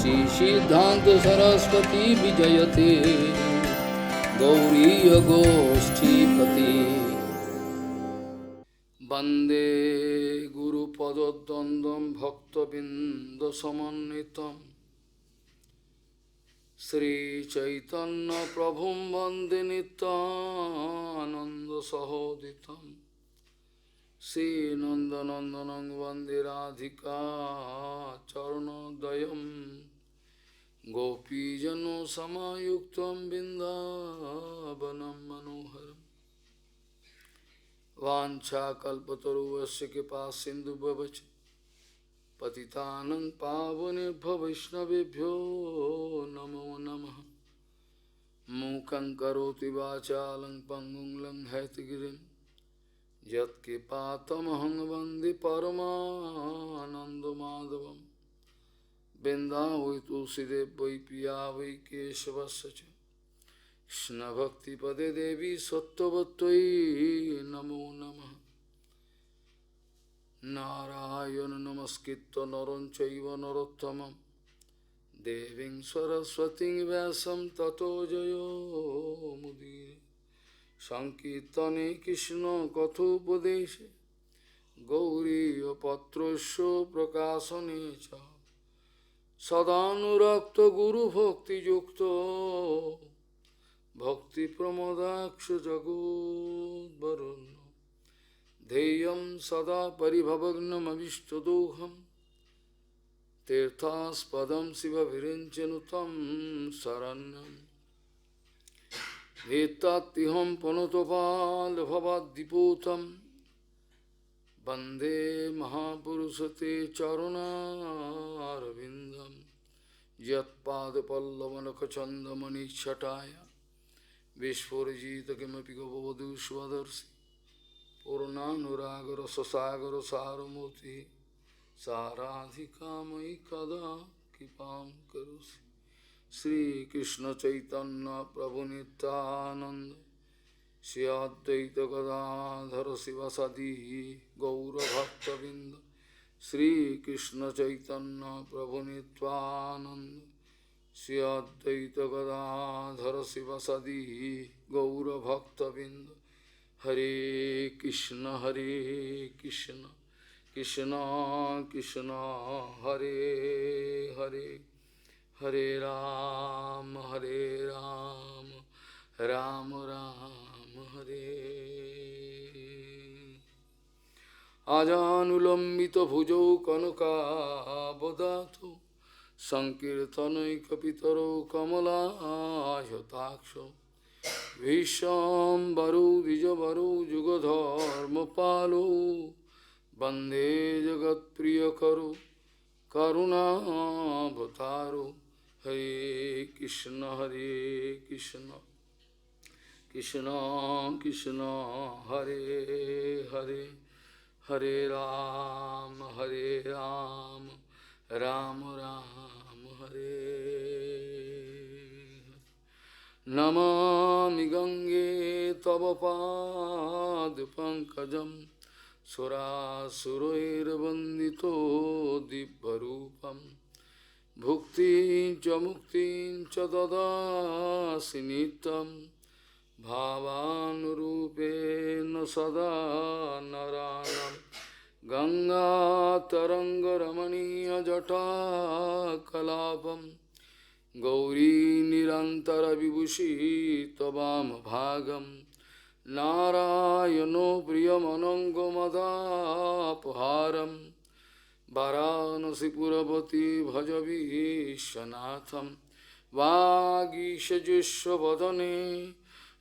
श्री सिद्धांत सरस्वती विजयते गौरीय गोष्ठीपति वंदे गुरुपद्वंद्वं भक्तबिंदसमन्वितं श्रीचैतन्य प्रभुं वंदे नित्यानन्दसहोदितं श्रीनन्दनन्दनं वन्दे राधिका चरणोदयं गोपीजनसमायुक्तं बिन्दावनं मनोहरम् वाञ्छाकल्पतरुवस्य कृपासिन्धुभवच पतितानं पावनेभ्यो वैष्णवेभ्यो नमो नमः मूकं करोति वाचालं पङ्गुं लङ्घयतिगिरिं यत्कृपातमहं वन्दे परमानन्दमाधवं बिन्दावै तुलसीदेव वै पिया वै केशवस्य च कृष्णभक्तिपदे देवी सत्त्ववत्त्वयि नमो नमः नारायण नमस्कृत्य नरं चैव नरोत्तमं देवीं सरस्वतीं व्यासं ततो जयो मुदीरये संकीर्तने कृष्ण कथोपदेशे गौरीयपत्रस्य प्रकाशने च सदानुरक्त गुरुभक्तियुक्तो भक्तिप्रमोदाक्ष जगोद्वरुण्य ध्येयं सदा परिभवग्नमविष्टदोहं तीर्थास्पदं शिवविरिञ्चनुतं शरण्यं एतत्तिहं पुनतपालभवाद्दिपूतं वन्दे महापुरुषते चरुणारविन्दं यत्पादपल्लवनखचन्दमणिच्छटाय विस्फुरिजित किमपि गववधू स्वदर्शि पूर्णानुरागर ससागर सारमूर्ति साराधिका मयि कदा कृपां करोसि श्रीकृष्ण चैतन्य प्रभु नित्यानंद श्री अद्वैत गदाधर शिवसदी गौरभक्तबिंद श्रीकृष्ण चैतन्य प्रभु नित्यानंद श्री अद्वैत गदाधर शिवसदी गौरभक्तबिंद हरे कृष्ण कृष्ण कृष्ण हरे हरे हरे राम राम राम हरे आजानुलंबित भुजौ कनकाबदातु संकीर्तनैकपितरो कमलायताक्षो विश्वम्भरो द्विजवरो जुगधर्मपालो वन्दे जगत्प्रियकरो करुणावतारो हरे कृष्ण कृष्ण कृष्ण हरे हरे हरे राम राम राम हरे नमामि गंगे तव पादपङ्कजं सुरासुरैर्वन्दितो दिव्यरूपं भुक्तिं च मुक्तिं च ददासि नित्यं भावानुरूपेण सदा नराणां गङ्गातरङ्गरमणीयजटाकलापं गौरी निरन्तरविभूषी त्ववाम भागं नारायणो प्रियमनङ्गमदापहारं वाराणसीपुरवती भज विश्वनाथं वागीशजुष्वदने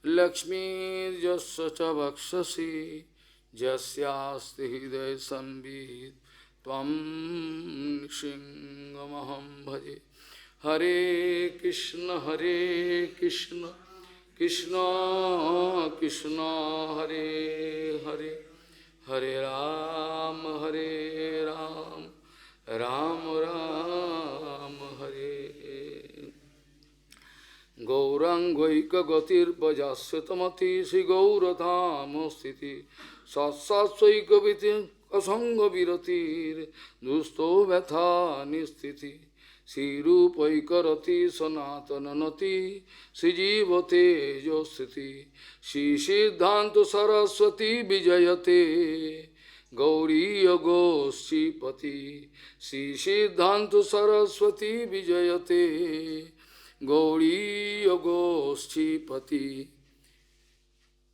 लक्ष्मीर्यस्य च वक्षसि यस्यास्ति हृदयसंवित् त्वं नृसिंहमहं भजे हरे कृष्ण कृष्ण कृष्ण हरे हरे हरे राम राम राम हरे गौरांगैकगतिर्बजास्य तमति श्रीगौरधाम स्थिति सत्सैकविति असंग विरतिर दुस्तो व्यथा निस्थिति শ্রীরূপৈকরতি সনাতননতি শ্রীজীবতে যোস্থিতি শ্রী সিদ্ধান্ত সরস্বতী বিজয়তে গৌরীয় গোষ্ঠীপতি শ্রী সিদ্ধান্ত সরস্বতী বিজয়তে গৌরীয় গোষ্ঠীপতি।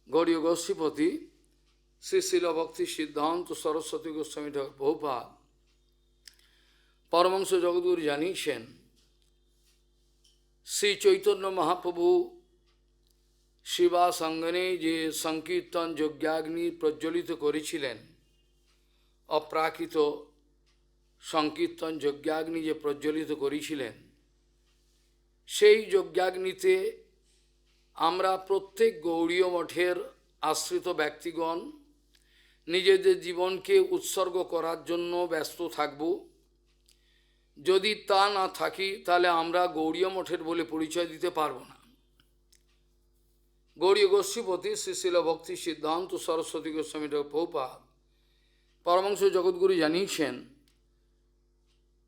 গৌরীয় গোষ্ঠীপতি শ্রী শিল ভক্তি সিদ্ধান্ত সরস্বতী গোস্বামী ঠাকুর প্রভুপাদ পরমহংস জগদ্গুরু জানিয়েছেন, শ্রী চৈতন্য মহাপ্রভু শিবা সঙ্গনে যে সংকীর্তন যজ্ঞাগ্নি প্রজ্বলিত করেছিলেন, অপ্রাকৃত সংকীর্তন যজ্ঞাগ্নি যে প্রজ্বলিত করেছিলেন, সেই যজ্ঞাগ্নিতে আমরা প্রত্যেক গৌড়ীয় মঠের আশ্রিত ব্যক্তিগণ নিজেদের জীবনকে উৎসর্গ করার জন্য ব্যস্ত থাকব। যদি তা না থাকি তাহলে আমরা গৌড়ীয় মঠের বলে পরিচয় দিতে পারব না। গৌড়ীয় গোষ্ঠীপতি শ্রী শিল ভক্তি সিদ্ধান্ত সরস্বতী গোস্বামী প্রভুপাদ পরমহংস জগদ্গুরু জানিয়েছেন,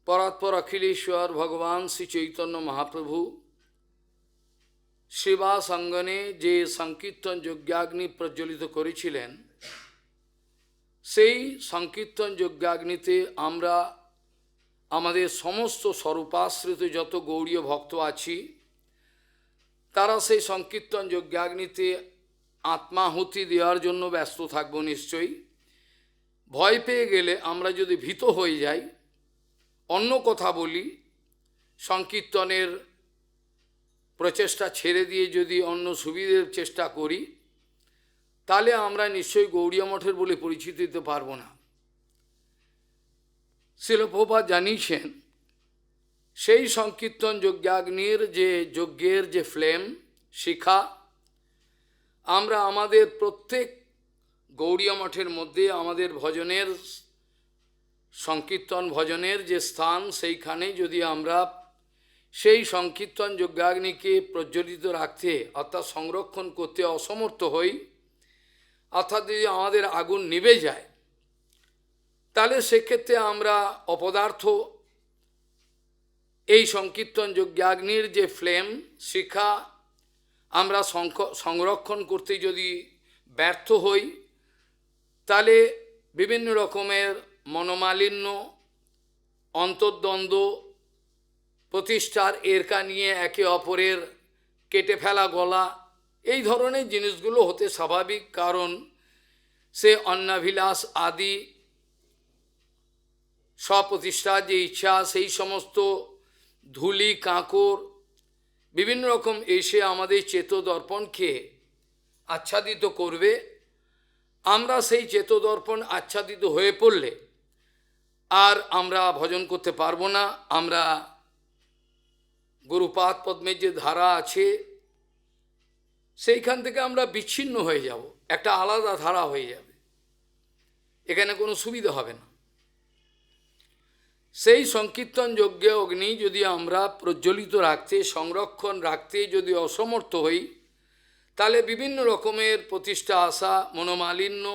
পরাৎপর অখিলেশ্বর ভগবান শ্রী চৈতন্য মহাপ্রভু শিবা সঙ্গনে যে সংকীর্তন যজ্ঞাগ্নি প্রজ্বলিত করেছিলেন, সেই সংকীর্তন যজ্ঞাগ্নিতে আমরা আমাদের সমস্ত স্বরূপাশ্রিত যত গৌড়ীয় ভক্ত আছি, তারা সেই সংকীর্তন যজ্ঞাগ্নিতে আত্মাহুতি দেওয়ার জন্য ব্যস্ত থাকব। নিশ্চয়ই ভয় পেয়ে গেলে, আমরা যদি ভীত হয়ে যাই, অন্য কথা বলি, সংকীর্তনের প্রচেষ্টা ছেড়ে দিয়ে যদি অন্য সুবিধের চেষ্টা করি, তাহলে আমরা নিশ্চয়ই গৌড়ীয় মঠের বলে পরিচিত দিতে পারব না। শিল প্রভুপাদ জানিয়েছেন, সেই সংকীর্তন যজ্ঞাগ্নির যে যজ্ঞের যে ফ্লেম শিখা, আমরা আমাদের প্রত্যেক গৌড়ীয় মঠের মধ্যে আমাদের ভজনের সংকীর্তন ভজনের যে স্থান, সেইখানে যদি আমরা সেই সংকীর্তন যজ্ঞাগ্নিকে প্রজ্বলিত রাখতে অর্থাৎ সংরক্ষণ করতে অসমর্থ হই, অর্থাৎ যদি আমাদের আগুন নিভে যায়, তাহলে সেক্ষেত্রে আমরা অপদার্থ এই সংকীর্তন যজ্ঞাগ্নির যে ফ্লেম শিখা আমরা সংরক্ষণ করতে যদি ব্যর্থ হই, তাহলে বিভিন্ন রকমের মনোমালিন্য, অন্তর্দ্বন্দ্ব, প্রতিষ্ঠার এরকা নিয়ে একে অপরের কেটে ফেলা গলা, এই ধরনের জিনিসগুলো হতে স্বাভাবিক। কারণ সে অন্নাভিলাষ আদি স্বপ্রতিষ্ঠার যে ইচ্ছা, সেই সমস্ত ধুলি কাঁকর বিভিন্ন রকম এসে আমাদের চেতদর্পণকে আচ্ছাদিত করবে। আমরা সেই চেতদর্পণ আচ্ছাদিত হয়ে পড়লে আর আমরা ভজন করতে পারবো না। আমরা গুরুপাদ পদ্মের যে ধারা আছে, সেইখান থেকে আমরা বিচ্ছিন্ন হয়ে যাব, একটা আলাদা ধারা হয়ে যাবে, এখানে কোনো সুবিধা হবে না। সেই সংকীর্তন যজ্ঞে অগ্নি যদি আমরা প্রজ্বলিত রাখতে, সংরক্ষণ রাখতে যদি অসমর্থ হই, তাহলে বিভিন্ন রকমের প্রতিষ্ঠা আসা, মনোমালিন্য,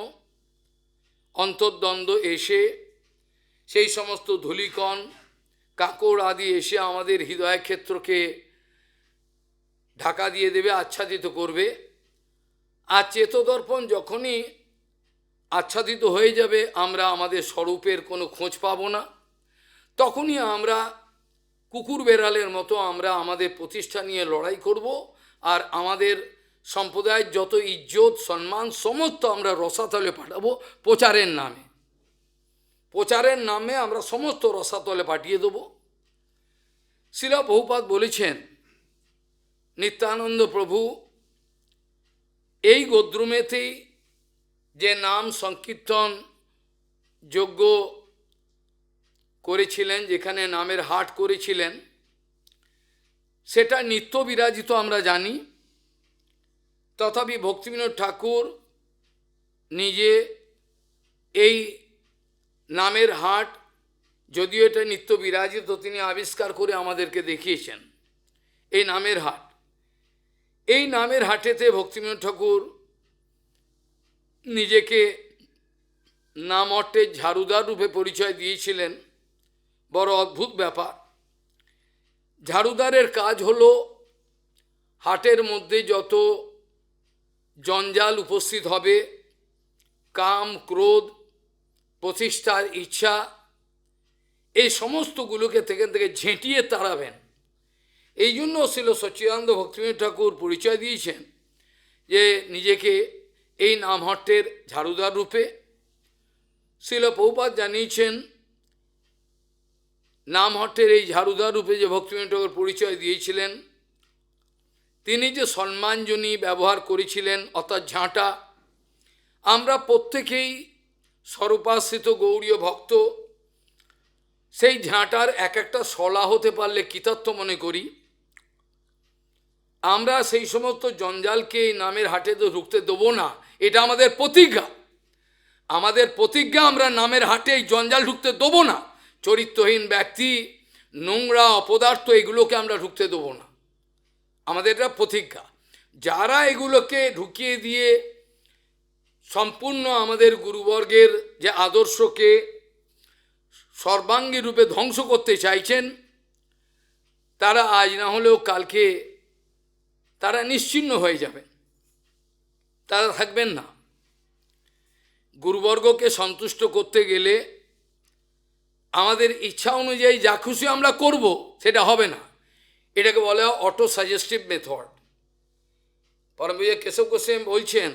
অন্তর্দ্বন্দ্ব এসে সেই সমস্ত ধূলিকণ কাঁকড় আদি এসে আমাদের হৃদয় ক্ষেত্রকে ঢাকা দিয়ে দেবে, আচ্ছাদিত করবে। আর চেতদর্পণ যখনই আচ্ছাদিত হয়ে যাবে, আমরা আমাদের স্বরূপের কোনো খোঁজ পাব না। তখনই আমরা কুকুর বেড়ালের মতো আমরা আমাদের প্রতিষ্ঠা নিয়ে লড়াই করব, আর আমাদের সম্প্রদায়ের যত ইজ্জত সম্মান সমস্ত আমরা রসাতলে পাঠাবো প্রচারের নামে। প্রচারের নামে আমরা সমস্ত রসাতলে পাঠিয়ে দেব। শ্রীল প্রভুপাদ বলেছেন, নিত্যানন্দ প্রভু এই গদ্রুমেতেই যে নাম সংকীর্তন যজ্ঞ করেছিলেন, যেখানে নামের হাট করেছিলেন, সেটা নিত্য বিরাজিত আমরা জানি। তথাপি ভক্তিবিনোদ ঠাকুর নিজে এই নামের হাট, যদিও এটা নিত্য বিরাজিত, তিনি আবিষ্কার করে আমাদেরকে দেখিয়েছেন এই নামের হাট। এই নামের হাটেতে ভক্তিবিনোদ ঠাকুর নিজেকে নাম অর্থে ঝাড়ুদার রূপে পরিচয় দিয়েছিলেন। বড় অদ্ভুত ব্যাপার। ঝাড়ুদারের কাজ হলো হাটের মধ্যে যত জঞ্জাল উপস্থিত হবে, কাম ক্রোধ প্রতিষ্ঠার ইচ্ছা, এই সমস্তগুলোকে থেকে ঝেঁটিয়ে তাড়াবেন। এই জন্য ছিল সচ্চিদানন্দ ভক্তিবিনোদ ঠাকুর পরিচয় দিয়েছেন যে নিজেকে এই নামহট্টের ঝাড়ুদার রূপে। শিল প্রভুপাদ জানিয়েছেন নামহট্টের এই ঝাড়ুদার রূপে যে ভক্তিবিনোদ ঠাকুর পরিচয় দিয়েছিলেন, তিনি যে সম্মানজনী ব্যবহার করেছিলেন অর্থাৎ ঝাঁটা, আমরা প্রত্যেকেই স্বরূপাশ্রিত গৌড়ীয় ভক্ত, সেই ঝাঁটার এক একটা শলা হতে পারলে কৃতার্থ মনে করি। আমরা সেই সমস্ত জঞ্জালকে এই নামের হাটে তো ঢুকতে দেবো না, এটা আমাদের প্রতিজ্ঞা। আমাদের প্রতিজ্ঞা, আমরা নামের হাটে এই জঞ্জাল ঢুকতে দেবো না। চরিত্রহীন ব্যক্তি, নোংরা অপদার্থ, এগুলোকে আমরা ঢুকতে দেবো না, আমাদের এটা প্রতিজ্ঞা। যারা এগুলোকে ঢুকিয়ে দিয়ে সম্পূর্ণ আমাদের গুরুবর্গের যে আদর্শকে সর্বাঙ্গী রূপে ধ্বংস করতে চাইছেন, তারা আজ না হলেও কালকে তারা নিশ্চিহ্ন হয়ে যাবেন, তারা থাকবেন না। গুরুবর্গকে সন্তুষ্ট করতে গেলে আমাদের ইচ্ছা অনুযায়ী যা খুশি আমরা করব সেটা হবে না। এটাকে বলা হয় অটো সাজেস্টিভ মেথড। পরম পূজ্য কেশব গোস্বামী বলছেন,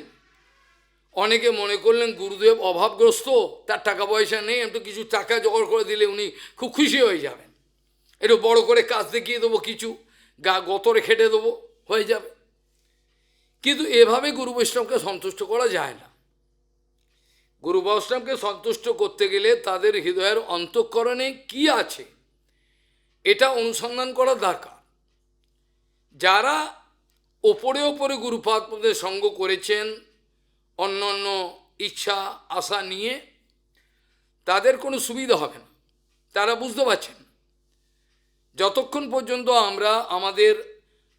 অনেকে মনে করলেন গুরুদেব অভাবগ্রস্ত, তার টাকা পয়সা নেই, একটু কিছু টাকা জোগাড় করে দিলে উনি খুব খুশি হয়ে যাবেন, একটু বড় করে কাজ দেখিয়ে দেবো, কিছু গতরে খেটে দেবো, হয়ে যাবে। কিন্তু এভাবে গুরু বৈষ্ণবকে সন্তুষ্ট করা যায় না। গুরু বৈষ্ণবকে সন্তুষ্ট করতে গেলে তাদের হৃদয়ের অন্তঃকরণে কি আছে এটা অনুসন্ধান করা দরকার। যারা ওপরে ওপরে গুরুপাদপদের সঙ্গ করেছেন অন্য অন্য ইচ্ছা আশা নিয়ে, তাদের কোনো সুবিধা হবে না, তারা বুঝতে পারছেন। যতক্ষণ পর্যন্ত আমরা আমাদের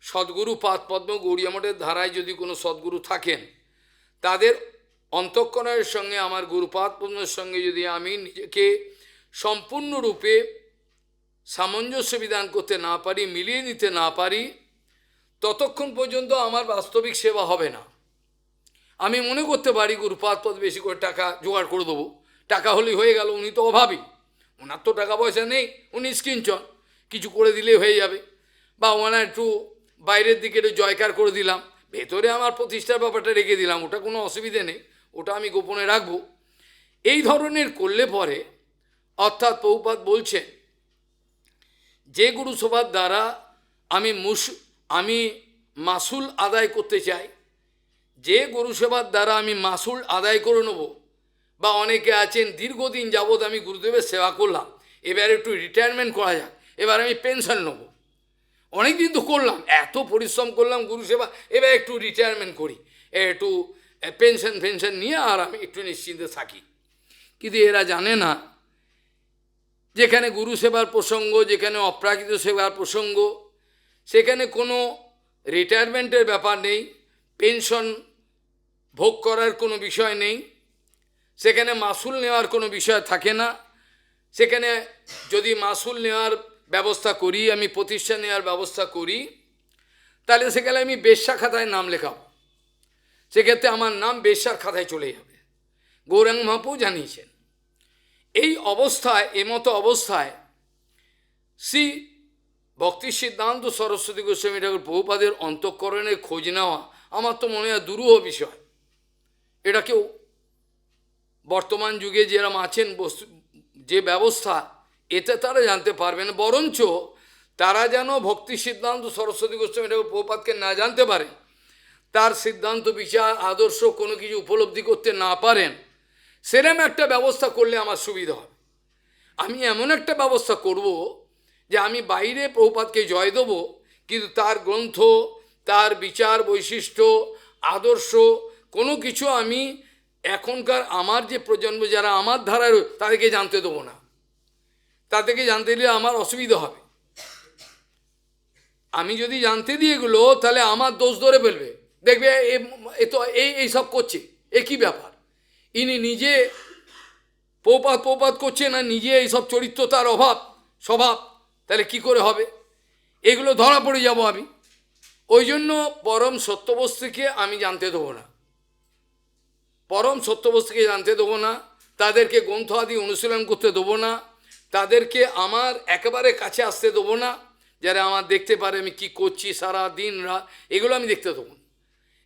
সদ্গুরু পাদপদ্ম গৌড়িয়া মঠের ধারায় যদি কোনো সদ্গুরু থাকেন, তাদের অন্তঃকরণের সঙ্গে আমার গুরুপাদপদ্মের সঙ্গে যদি আমি নিজেকে সম্পূর্ণরূপে সামঞ্জস্য বিধান করতে না পারি, মিলিয়ে নিতে না পারি, ততক্ষণ পর্যন্ত আমার বাস্তবিক সেবা হবে না। আমি মনে করতে পারি গুরুপাদপদ বেশি করে টাকা জোগাড় করে দেবো, টাকা হলেই হয়ে গেল, উনি তো অভাবী, ওনার তো টাকা পয়সা নেই, উনি স্কিঞ্চন, কিছু করে দিলেই হয়ে যাবে। বা ওনার একটু বাইরের দিকে একটু জয়কার করে দিলাম, ভেতরে আমার প্রতিষ্ঠার ব্যাপারটা রেখে দিলাম, ওটা কোনো অসুবিধে নেই, ওটা আমি গোপনে রাখবো। এই ধরনের করলে পরে, অর্থাৎ প্রভুপাদ বলছেন যে গুরুসভার দ্বারা আমি মাসুল আদায় করতে চাই, যে গুরুসেবার দ্বারা আমি মাসুল আদায় করে নেব, বা অনেকে আছেন দীর্ঘদিন যাবৎ আমি গুরুদেবের সেবা করলাম, এবার একটু রিটায়ারমেন্ট করা যাক, এবার আমি পেনশন নেব, অনেক দিন তো করলাম, এত পরিশ্রম করলাম গুরু সেবা, এবার একটু রিটায়ারমেন্ট করি, একটু পেনশন নিয়ে আর আমি একটু নিশ্চিন্তে থাকি। কিন্তু এরা জানে না, যেখানে গুরু সেবার প্রসঙ্গ, যেখানে অপ্রাকৃত সেবার প্রসঙ্গ, সেখানে কোনো রিটায়ারমেন্টের ব্যাপার নেই, পেনশন ভোগ করার কোনো বিষয় নেই, সেখানে মাসুল নেওয়ার কোনো বিষয় থাকে না। সেখানে যদি মাসুল নেওয়ার ব্যবস্থা করি, আমি প্রতিষ্ঠান নেওয়ার ব্যবস্থা করি, তাহলে সেখানে আমি বেশ্যা খাতায় নাম লেখাবো, সেক্ষেত্রে আমার নাম বেশ্যার খাতায় চলে যাবে। গৌরাঙ্গ মহাপ্রভু জানিয়েছেন। এই অবস্থায়, এমতো অবস্থায় শ্রী ভক্তি সিদ্ধান্ত সরস্বতী গোস্বামী ঠাকুর প্রভুপাদের অন্তঃকরণের খোঁজ নেওয়া আমার তো মনে হয় দুরূহ বিষয়। এটা কেউ বর্তমান যুগে যেরকম আছেন যে ব্যবস্থা, এতে তারা জানতে পারবেন, বরঞ্চ তারা যেন ভক্তি সিদ্ধান্ত সরস্বতী গোস্বামী ঠাকুর প্রভুপাদকে না জানতে পারে, তার সিদ্ধান্ত বিচার আদর্শ কোনো কিছু উপলব্ধি করতে না পারেন, সেরকম একটা ব্যবস্থা করলে আমার সুবিধা হবে। আমি এমন একটা ব্যবস্থা করব যে আমি বাইরে প্রভুপাদকে জয় দেব, কিন্তু তার গ্রন্থ, তার বিচার বৈশিষ্ট্য আদর্শ কোনো কিছু আমি এখনকার আমার যে প্রজন্ম যারা আমার ধারায় তাদেরকে জানতে দেবো না। তাদেরকে জানতে দিলে আমার অসুবিধা হবে। আমি যদি জানতে দিয়ে এগুলো, তাহলে আমার দোষ ধরে ফেলবে, দেখবে এ তো এই সব করছে, এ কী ব্যাপার, ইনি নিজে প্রপাত করছে না, নিজে এইসব চরিত্র তার অভাব স্বভাব, তাহলে কি করে হবে? এগুলো ধরা পড়ে যাব আমি। ওই জন্য পরম সত্যবস্তুকে আমি জানতে দেবো না, পরম সত্যবস্তুকে জানতে দেবো না, তাদেরকে গ্রন্থ আদি অনুশীলন করতে দেবো না, তাদেরকে আমার একেবারে কাছে আসতে দেবো না, যারা আমার দেখতে পারে আমি কি করছি সারা দিন রাত, এগুলো আমি দেখতে দেবো না।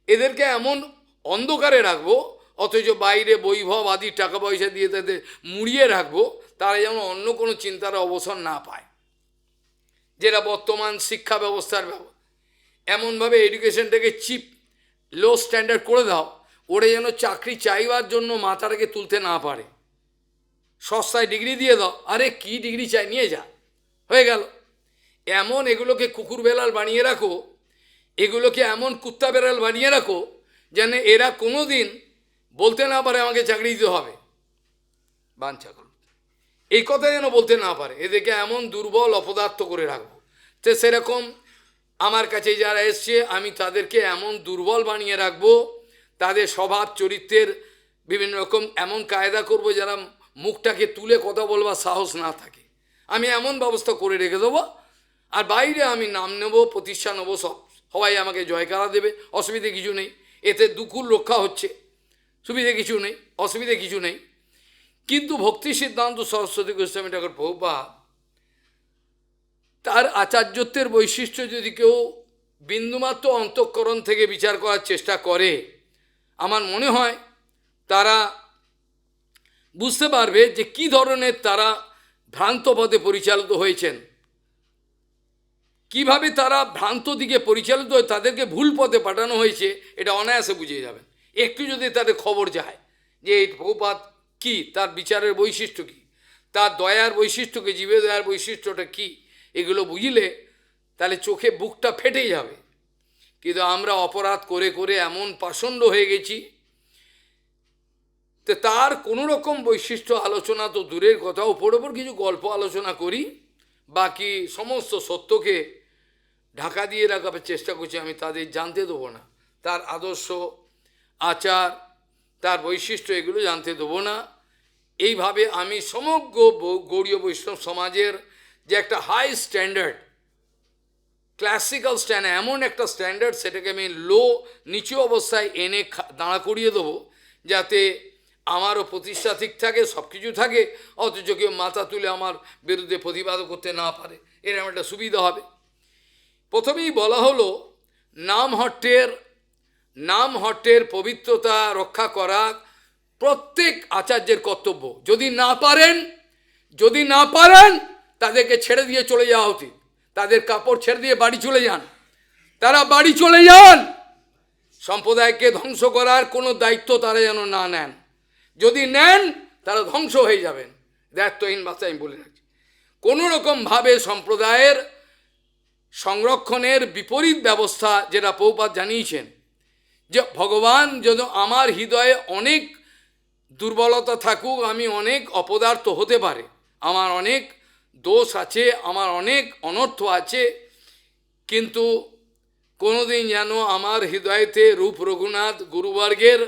এদেরকে এমন অন্ধকারে রাখবো, অথচ বাইরে বৈভব আদি টাকা পয়সা দিয়ে তাদের মুড়িয়ে রাখবো, তারা যেন অন্য কোনো চিন্তার অবসর না পায়। যেটা বর্তমান শিক্ষা ব্যবস্থার এমনভাবে এডুকেশনটাকে চিপ লো স্ট্যান্ডার্ড করে দাও, ওরা যেন চাকরি চাইবার জন্য মাথাটাকে তুলতে না পারে। সস্তায় ডিগ্রি দিয়ে দাও, আরে কি ডিগ্রি চাই নিয়ে যা, হয়ে গেল। এমন এগুলোকে কুকুর বেড়াল বানিয়ে রাখো, এগুলোকে এমন কুত্তা বেড়াল বানিয়ে রাখো যেন এরা কোনো দিন বলতে না পারে আমাকে চাকরি দিতে হবে, বাঞ্ছা করো, এই কথা যেন বলতে না পারে। এদেরকে এমন দুর্বল অপদার্থ করে রাখবো। তো সেরকম আমার কাছে যারা এসছে আমি তাদেরকে এমন দুর্বল বানিয়ে রাখবো, তাদের স্বভাব চরিত্রের বিভিন্ন রকম এমন কায়দা করব যারা মুখটাকে তুলে কথা বলবার সাহস না থাকে, আমি এমন ব্যবস্থা করে রেখে দেবো। আর বাইরে আমি নাম নেব, প্রতিষ্ঠা নেবো, সবাই আমাকে জয়কারা দেবে, অসুবিধে কিছু নেই। এতে দুকুল রক্ষা হচ্ছে, সুবিধে কিছু নেই, অসুবিধে কিছু নেই। কিন্তু ভক্তি সিদ্ধান্ত সরস্বতী গোস্বামী ঠাকুর প্রভুপাদ তার আচার্যত্বের বৈশিষ্ট্য যদি কেউ বিন্দুমাত্র অন্তঃকরণ থেকে বিচার করার চেষ্টা করে, আমার মনে হয় তারা বুঝতে পারবে যে কি ধরনের তারা ভ্রান্ত পথে পরিচালিত হয়েছেন, কিভাবে তারা ভ্রান্ত দিকে পরিচালিত হয়ে তাদেরকে ভুল পথে পাঠানো হয়েছে, এটা অনায়াসে বুঝিয়ে যাবেন। একটু যদি তাদের খবর যায় যে এই প্রভুপাদ কী, তার বিচারের বৈশিষ্ট্য কী, তার দয়ার বৈশিষ্ট্য কী, জীবে দয়ার বৈশিষ্ট্যটা কী, এগুলো বুঝলে তাহলে চোখে বুকটা ফেটে যাবে। কিন্তু আমরা অপরাধ করে করে এমন পাষণ্ড হয়ে গেছি, তো তার কোনো রকম বৈশিষ্ট্য আলোচনা তো দূরের কথা, ওপর ওপর কিছু গল্প আলোচনা করি, বাকি সমস্ত সত্যকে ঢাকা দিয়ে রাখার চেষ্টা করছি। আমি তাদের জানতে দেবো না, তার আদর্শ আচার তার বৈশিষ্ট্য এগুলো জানতে দেবো না। এইভাবে আমি সমগ্র গৌড়ীয় বৈষ্ণব সমাজের যে একটা হাই স্ট্যান্ডার্ড, ক্লাসিক্যাল স্ট্যান্ডার্ড, এমন একটা স্ট্যান্ডার্ড, সেটাকে আমি লো নিচু অবস্থায় এনে দাঁড়া করিয়ে দেবো, যাতে আমারও প্রতিষ্ঠা ঠিক থাকে, সব কিছু থাকে, অথচ কেউ মাথা তুলে আমার বিরুদ্ধে প্রতিবাদ করতে না পারে, এরকম একটা সুবিধা হবে। প্রথমেই বলা হলো নামহট্টের পবিত্রতা রক্ষা করা প্রত্যেক আচার্যের কর্তব্য। যদি না পারেন তাদেরকে ছেড়ে দিয়ে চলে যাওয়া উচিত, তাদের কাপড় ছেড়ে দিয়ে বাড়ি চলে যান, তারা বাড়ি চলে যান। সম্প্রদায়কে ধ্বংস করার কোনো দায়িত্ব তারা যেন না নেন, যদি নেন তারা ধ্বংস হয়ে যাবেন। দায়িত্বহীন ভাষায় আমি বলে রাখছি, কোনো রকমভাবে সম্প্রদায়ের সংরক্ষণের বিপরীত ব্যবস্থা যেটা প্রভুপাদ জানিয়েছেন, যে ভগবান যদি আমার হৃদয়ে অনেক দুর্বলতা থাকুক, আমি অনেক অপদার্থ হতে পারে, আমার অনেক দোষ আছে, আমার অনেক অনর্থ আছে, কিন্তু কোনোদিন যেন আমার হৃদয়তে রূপ রঘুনাথ গুরুবর্গের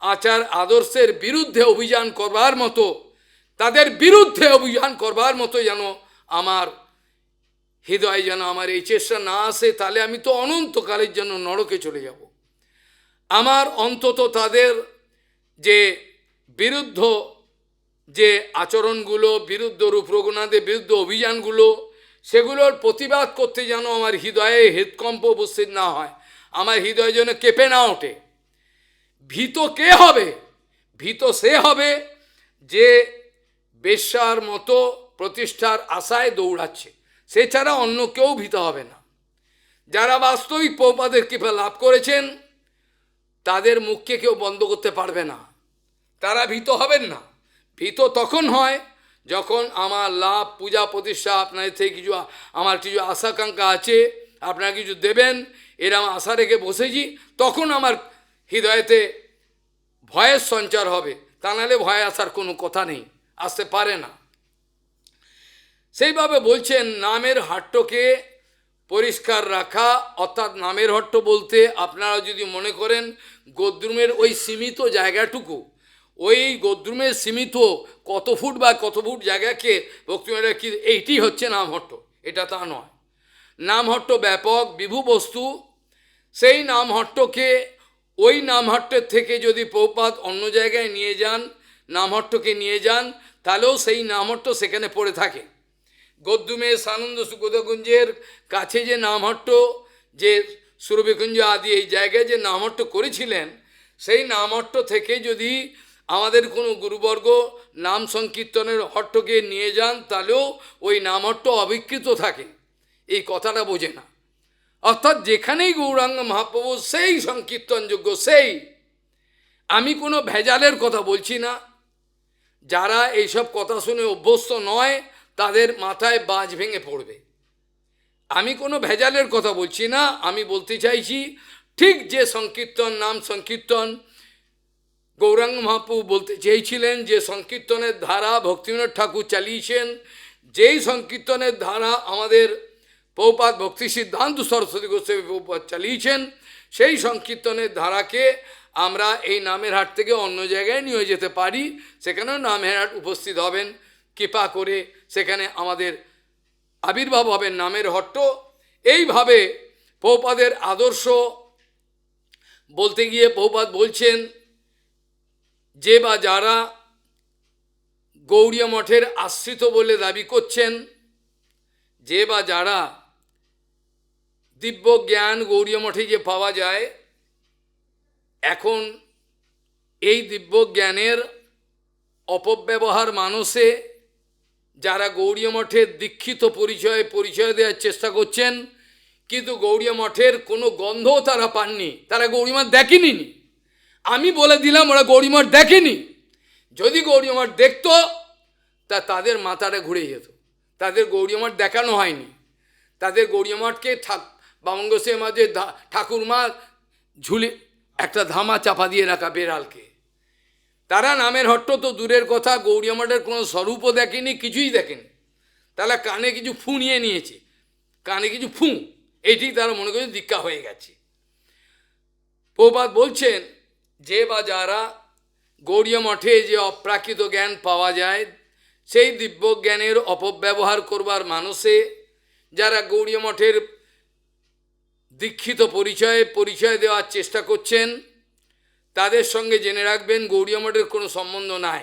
আচার আদর্শের বিরুদ্ধে অভিযান করবার মতো, তাদের বিরুদ্ধে অভিযান করবার মতো যেন আমার হৃদয় যেন আমার এই চেষ্টা না আসে, তাহলে আমি তো অনন্তকালের জন্য নরকে চলে যাব। আমার অন্তত তাদের যে বিরুদ্ধ যে আচরণগুলো, বিরুদ্ধ রূপ রঘুনাথের বিরুদ্ধ অভিযানগুলো, সেগুলোর প্রতিবাদ করতে যেন আমার হৃদয়ে হৃদকম্প উপস্থিত না হয়, আমার হৃদয় যেন কেঁপে না ওঠে। ভীত কে হবে? ভীত সে হবে যে বেশ্যার মতো প্রতিষ্ঠার আশায় দৌড়াচ্ছে, সে ছাড়া অন্য কেউ ভীত হবে না। যারা বাস্তবিক প্রভুপাদের কৃপা লাভ করেছেন তাদের মুখকে কেউ বন্ধ করতে পারবে না, তারা ভীত হবেন না। ভীত তখন হয় যখন আমার লাভ, পূজা প্রতিষ্ঠা, আপনার থেকে কিছু আমার কিছু আশাকাঙ্ক্ষা আছে, আপনারা কিছু দেবেন, এরম আশা রেখে বসেছি, তখন আমার হৃদয়েতে ভয়ের সঞ্চার হবে, তা নাহলে ভয় আসার কোনো কথা নেই, আসতে পারে না। সেইভাবে বলছেন নামের হাট্টকে পরিষ্কার রাখা, অর্থাৎ নামের হট্ট বলতে আপনারা যদি মনে করেন গদ্রুমের ওই সীমিত জায়গাটুকু, ওই গদ্রুমের সীমিত কত ফুট বা কত ফুট জায়গাকে ভক্তিমেরা কি এইটি হচ্ছে নাম হট্ট, এটা তা নয়। নামহট্ট ব্যাপক বিভু বস্তু, সেই নামহট্টকে ওই নামহট্টের থেকে যদি প্রভুপাদ অন্য জায়গায় নিয়ে যান, নামহট্টকে নিয়ে যান, তাহলেও সেই নামহট্ট সেখানে পড়ে থাকে। গদ্যুমে সানন্দ সুগতকুঞ্জের কাছে যে নামহট্ট, যে সুরভিকুঞ্জ আদি এই জায়গায় যে নামহট্ট করেছিলেন, সেই নামহট্ট থেকে যদি আমাদের কোনো গুরুবর্গ নাম সংকীর্তনের হট্টকে নিয়ে যান, তাহলেও ওই নামহট্ট অবিকৃত থাকে। এই কথাটা বোঝে না। অর্থাৎ যেখানেই গৌরাঙ্গ মহাপ্রভু সেই সংকীর্তনযোগ্য, সেই, আমি কোনো ভেজালের কথা বলছি না। যারা এইসব কথা শুনে অভ্যস্ত নয় তাদের মাথায় বাজ ভেঙে পড়বে। আমি কোনো ভেজালের কথা বলছি না, আমি বলতে চাইছি ঠিক যে সংকীর্তন, নাম সংকীর্তন গৌরাঙ্গ মহাপ্রভু বলতে চেয়েছিলেন, যে সংকীর্তনের ধারা ভক্তিবিনোদ ঠাকুর চালিয়েছেন, যেই সংকীর্তনের ধারা আমাদের প্রভুপাদ ভক্তি সিদ্ধান্ত সরস্বতী গোস্বামী প্রভুপাদ চালিয়েছেন, সেই সংকীর্তনের ধারাকে আমরা এই নামের হাট থেকে অন্য জায়গায় নিয়ে যেতে পারি। সেখানেও নামের হাট উপস্থিত হবেন কৃপা করে, সেখানে আমাদের আবির্ভাব হবেন নামের হট্ট। এইভাবে প্রভুপাদের আদর্শ বলতে গিয়ে প্রভুপাদ বলছেন, যে বা যারা গৌড়ীয় মঠের আশ্রিত বলে দাবি করছেন, যে বা যারা দিব্য জ্ঞান গৌড়ীয় মঠে যে পাওয়া যায়, এখন এই দিব্য জ্ঞানের অপব্যবহার মানুষে যারা গৌড়ীয় মঠের দীক্ষিত পরিচয় দেওয়ার চেষ্টা করছেন, কিন্তু গৌড়ীয় মঠের কোনো গন্ধও তারা পাননি, তারা গৌড়ী মঠ দেখেনি। আমি বলে দিলাম ওরা গৌড়ী মঠ দেখেনি। যদি গৌড়ী মঠ দেখত তা তাদের মাথাটা ঘুরে যেত। তাদের গৌড়ী মঠ দেখানো হয়নি। তাদের গৌড়ী মঠকে বামন গোসাইয়ের মাঝে ঠাকুরমা ঝুলে একটা ধামা চাপা দিয়ে রাখা বেড়ালকে। তারা নামের হট্ট তো দূরের কথা, গৌড়ী মঠের কোনো স্বরূপও দেখেনি, কিছুই দেখেনি। তারা কানে কিছু ফু নিয়ে নিয়েছে, কানে কিছু ফু, এটি তারা মনে করে দীক্ষা হয়ে গেছে। প্রভুপাদ বলছেন, যে বা যারা গৌড়ী মঠে যে অপ্রাকৃত জ্ঞান পাওয়া যায়, সেই দিব্য জ্ঞানের অপব্যবহার করবার মানুষে যারা গৌড়ী মঠের দীক্ষিত পরিচয় দেওয়ার চেষ্টা করছেন, তাদের সঙ্গে জেনে রাখবেন গৌড়ী মঠের কোনো সম্বন্ধ নাই।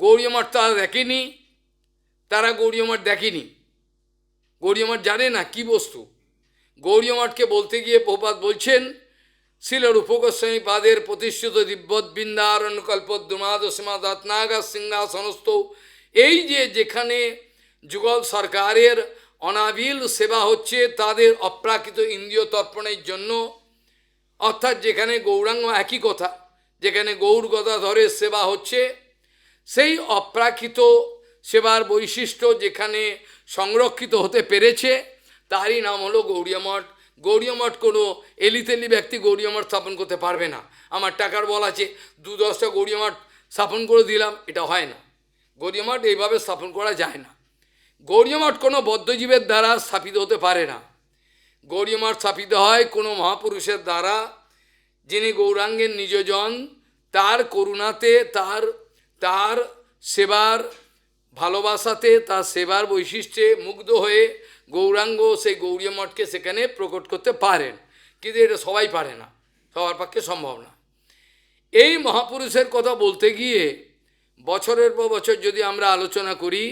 গৌড়ী মঠ তারা দেখেনি, তারা গৌড়ী মঠ দেখেনি, গৌড়ী মঠ জানে না কি বস্তু। গৌড়ী মঠকে বলতে গিয়ে প্রভুপাদ বলছেন, শিল রূপ গোস্বামী পাদের প্রতিষ্ঠিত দিব্যৎ বৃন্দারণ্য কল্পদ্রুমাদ সীমাদাত্নাগা সিংহাসনস্থ, এই যে যেখানে যুগল সরকারের অনাবিল সেবা হচ্ছে তাদের অপ্রাকৃত ইন্দ্রিয় তর্পণের জন্য, অর্থাৎ যেখানে গৌরাঙ্গ একই কথা, যেখানে গৌর গদাধরের সেবা হচ্ছে, সেই অপ্রাকৃত সেবার বৈশিষ্ট্য যেখানে সংরক্ষিত হতে পেরেছে, তারই নাম হলো গৌড়ীয় মঠ। গৌড়ীয় মঠ কোনো এলিতেলি ব্যক্তি গৌড়ীয় মঠ স্থাপন করতে পারবে না। আমার টাকার বল আছে, 2-10টা গৌড়ীয় মঠ স্থাপন করে দিলাম, এটা হয় না। গৌড়ীয় মঠ এইভাবে স্থাপন করা যায় না। গৌড়ীয় মঠ কোনো বদ্ধজীবের দ্বারা স্থাপিত হতে পারে না। গৌড়ীয় মঠ স্থাপিত হয় কোনো মহাপুরুষের দ্বারা, যিনি গৌরাঙ্গের নিজজন, তার করুণাতে, তার সেবার ভালোবাসাতে, তার সেবার বৈশিষ্ট্যে মুগ্ধ হয়ে গৌরাঙ্গ সেই গৌড়ীয় মঠকে সেখানে প্রকট করতে পারেন। কিন্তু এটা সবাই পারে না, সবার পক্ষে সম্ভব না। এই মহাপুরুষের কথা বলতে গিয়ে বছরের পর বছর যদি আমরা আলোচনা করি,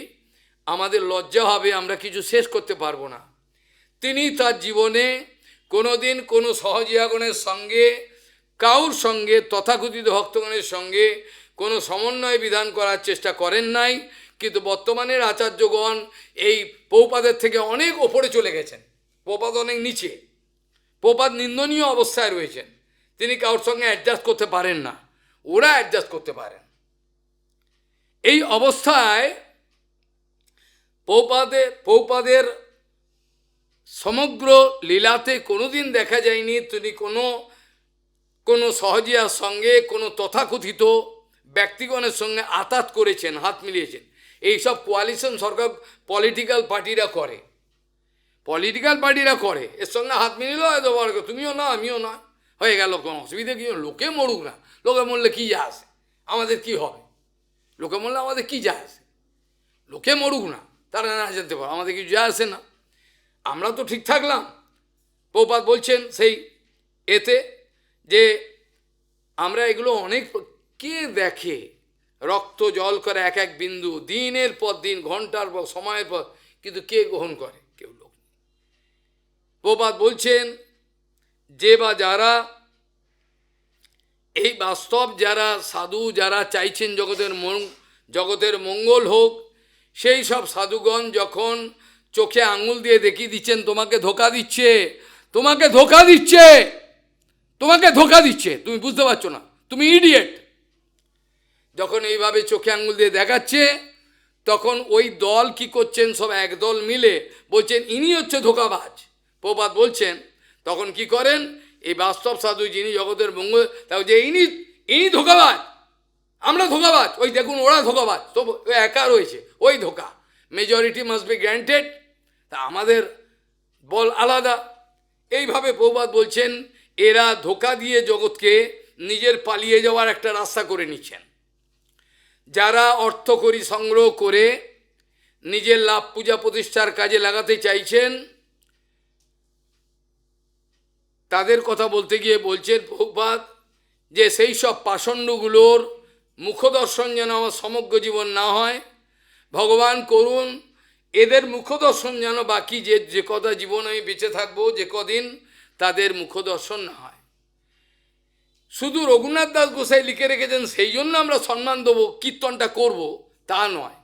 আমাদের লজ্জা হবে, আমরা কিছু শেষ করতে পারবো না। তিনি তার জীবনে কোনোদিন কোনো সহজিয়াগণের সঙ্গে, কাউর সঙ্গে, তথাকথিত ভক্তগণের সঙ্গে কোনো সমন্বয় বিধান করার চেষ্টা করেন নাই। কিন্তু বর্তমানের আচার্যগণ এই প্রভুপাদের থেকে অনেক ওপরে চলে গেছেন। প্রভুপাদ অনেক নিচে, প্রভুপাদ নিন্দনীয় অবস্থায় রয়েছেন। তিনি কারোর সঙ্গে অ্যাডজাস্ট করতে পারেন না, ওরা অ্যাডজাস্ট করতে পারেন। এই অবস্থায় প্রভুপাদের সমগ্র লীলাতে কোনোদিন দেখা যায়নি তিনি কোনো সহজিয়ার সঙ্গে, কোনো তথাকথিত ব্যক্তিগণের সঙ্গে আতাত করেছেন, হাত মিলিয়েছেন। এইসব কোয়ালিশন সরকার পলিটিক্যাল পার্টিরা করে, এর সঙ্গে হাত মিলিল, তুমিও না আমিও না, হয়ে গেল, কোনো অসুবিধা কি? লোকে মরুক না, লোকে মরলে কী যা আসে, আমাদের কি হবে? লোকে মরলে আমাদের কী যা আসে? লোকে মরুক না, তারা না জানতে পারে, আমাদের কিছু যা আসে না। আমরা তো ঠিক থাকলাম। প্রভুপাদ বলছেন সেই এতে যে আমরা এগুলো অনেক, কে দেখে রক্ত জল করে এক এক বিন্দু, দিনের পর দিন, ঘন্টার পর সময়ের পর, কিন্তু কে গ্রহণ করে? কেউ লোক। প্রভুপাদ বলছেন যে বা যারা এই বাস্তব, যারা সাধু, যারা চাইছেন জগতের মঙ্গল হোক, সেই সব সাধুগণ যখন চোখে আঙুল দিয়ে দেখিয়ে দিচ্ছেন তোমাকে ধোকা দিচ্ছে, তোমাকে ধোকা দিচ্ছে, তোমাকে ধোকা দিচ্ছে, তুমি বুঝতে পারছো না, তুমি ইডিয়েট, যখন এইভাবে চোখে আঙুল দিয়ে দেখাচ্ছে, তখন ওই দল কি করছেন? সব একদল মিলে বলছেন ইনি হচ্ছে ধোকাবাজ। প্রভুপাদ বলছেন তখন কি করেন? এই বাস্তব সাধু যিনি জগতের মঙ্গল, তাও যে ইনি ধোকাবাজ, আমরা ধোকাবাজ, ওই দেখুন ওরা ধোকাবাজ, তো একা রয়েছে, ওই ধোকা, মেজরিটি মাস্ট বি গ্র্যান্টেড, তা আমাদের বল আলাদা। এইভাবে প্রভুপাদ বলছেন এরা ধোকা দিয়ে জগৎকে নিজের পালিয়ে যাওয়ার একটা রাস্তা করে নিচ্ছেন। যারা অর্থকড়ি সংগ্রহ করে নিজের লাভ পূজা প্রতিষ্ঠার কাজে লাগাতে চাইছেন, তাদের কথা বলতে গিয়ে বলছেন প্রভুপাদ যে সেই সব পাষণ্ডগুলোর মুখদর্শন যেন আমার সমগ্র জীবন না হয়, ভগবান করুন এদের মুখদর্শন যেন বাকি যে কটা জীবন আমি বেঁচে থাকবো, যে কদিন, তাদের মুখদর্শন না হয়। শুধু রঘুনাথ দাস গোসাই লিখে রেখেছেন সেই জন্য আমরা সম্মান দেবো, কীর্তনটা করব, তা নয়।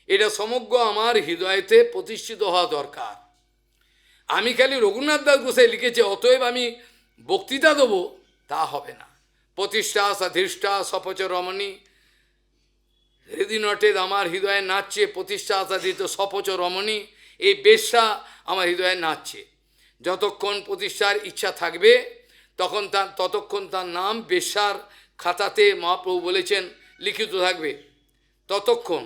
এটা সমগ্র আমার হৃদয়তে প্রতিষ্ঠিত হওয়া দরকার। আমি খালি রঘুনাথ দাস গোসাই লিখেছে অতএব আমি বক্তৃতা দেবো, তা হবে না। প্রতিষ্ঠা সাধিষ্ঠা সপচ রমণী, হৃদি নটে আমার হৃদয়ে নাচছে, প্রতিষ্ঠা সাধিত সপচ রমণী, এই বেশ্যা আমার হৃদয়ে নাচছে। যতক্ষণ প্রতিষ্ঠার ইচ্ছা থাকবে ততক্ষণ তার নাম বেশ্যার খাতাতে মহাপ্রভু বলেছেন লিখিত থাকবে, ততক্ষণ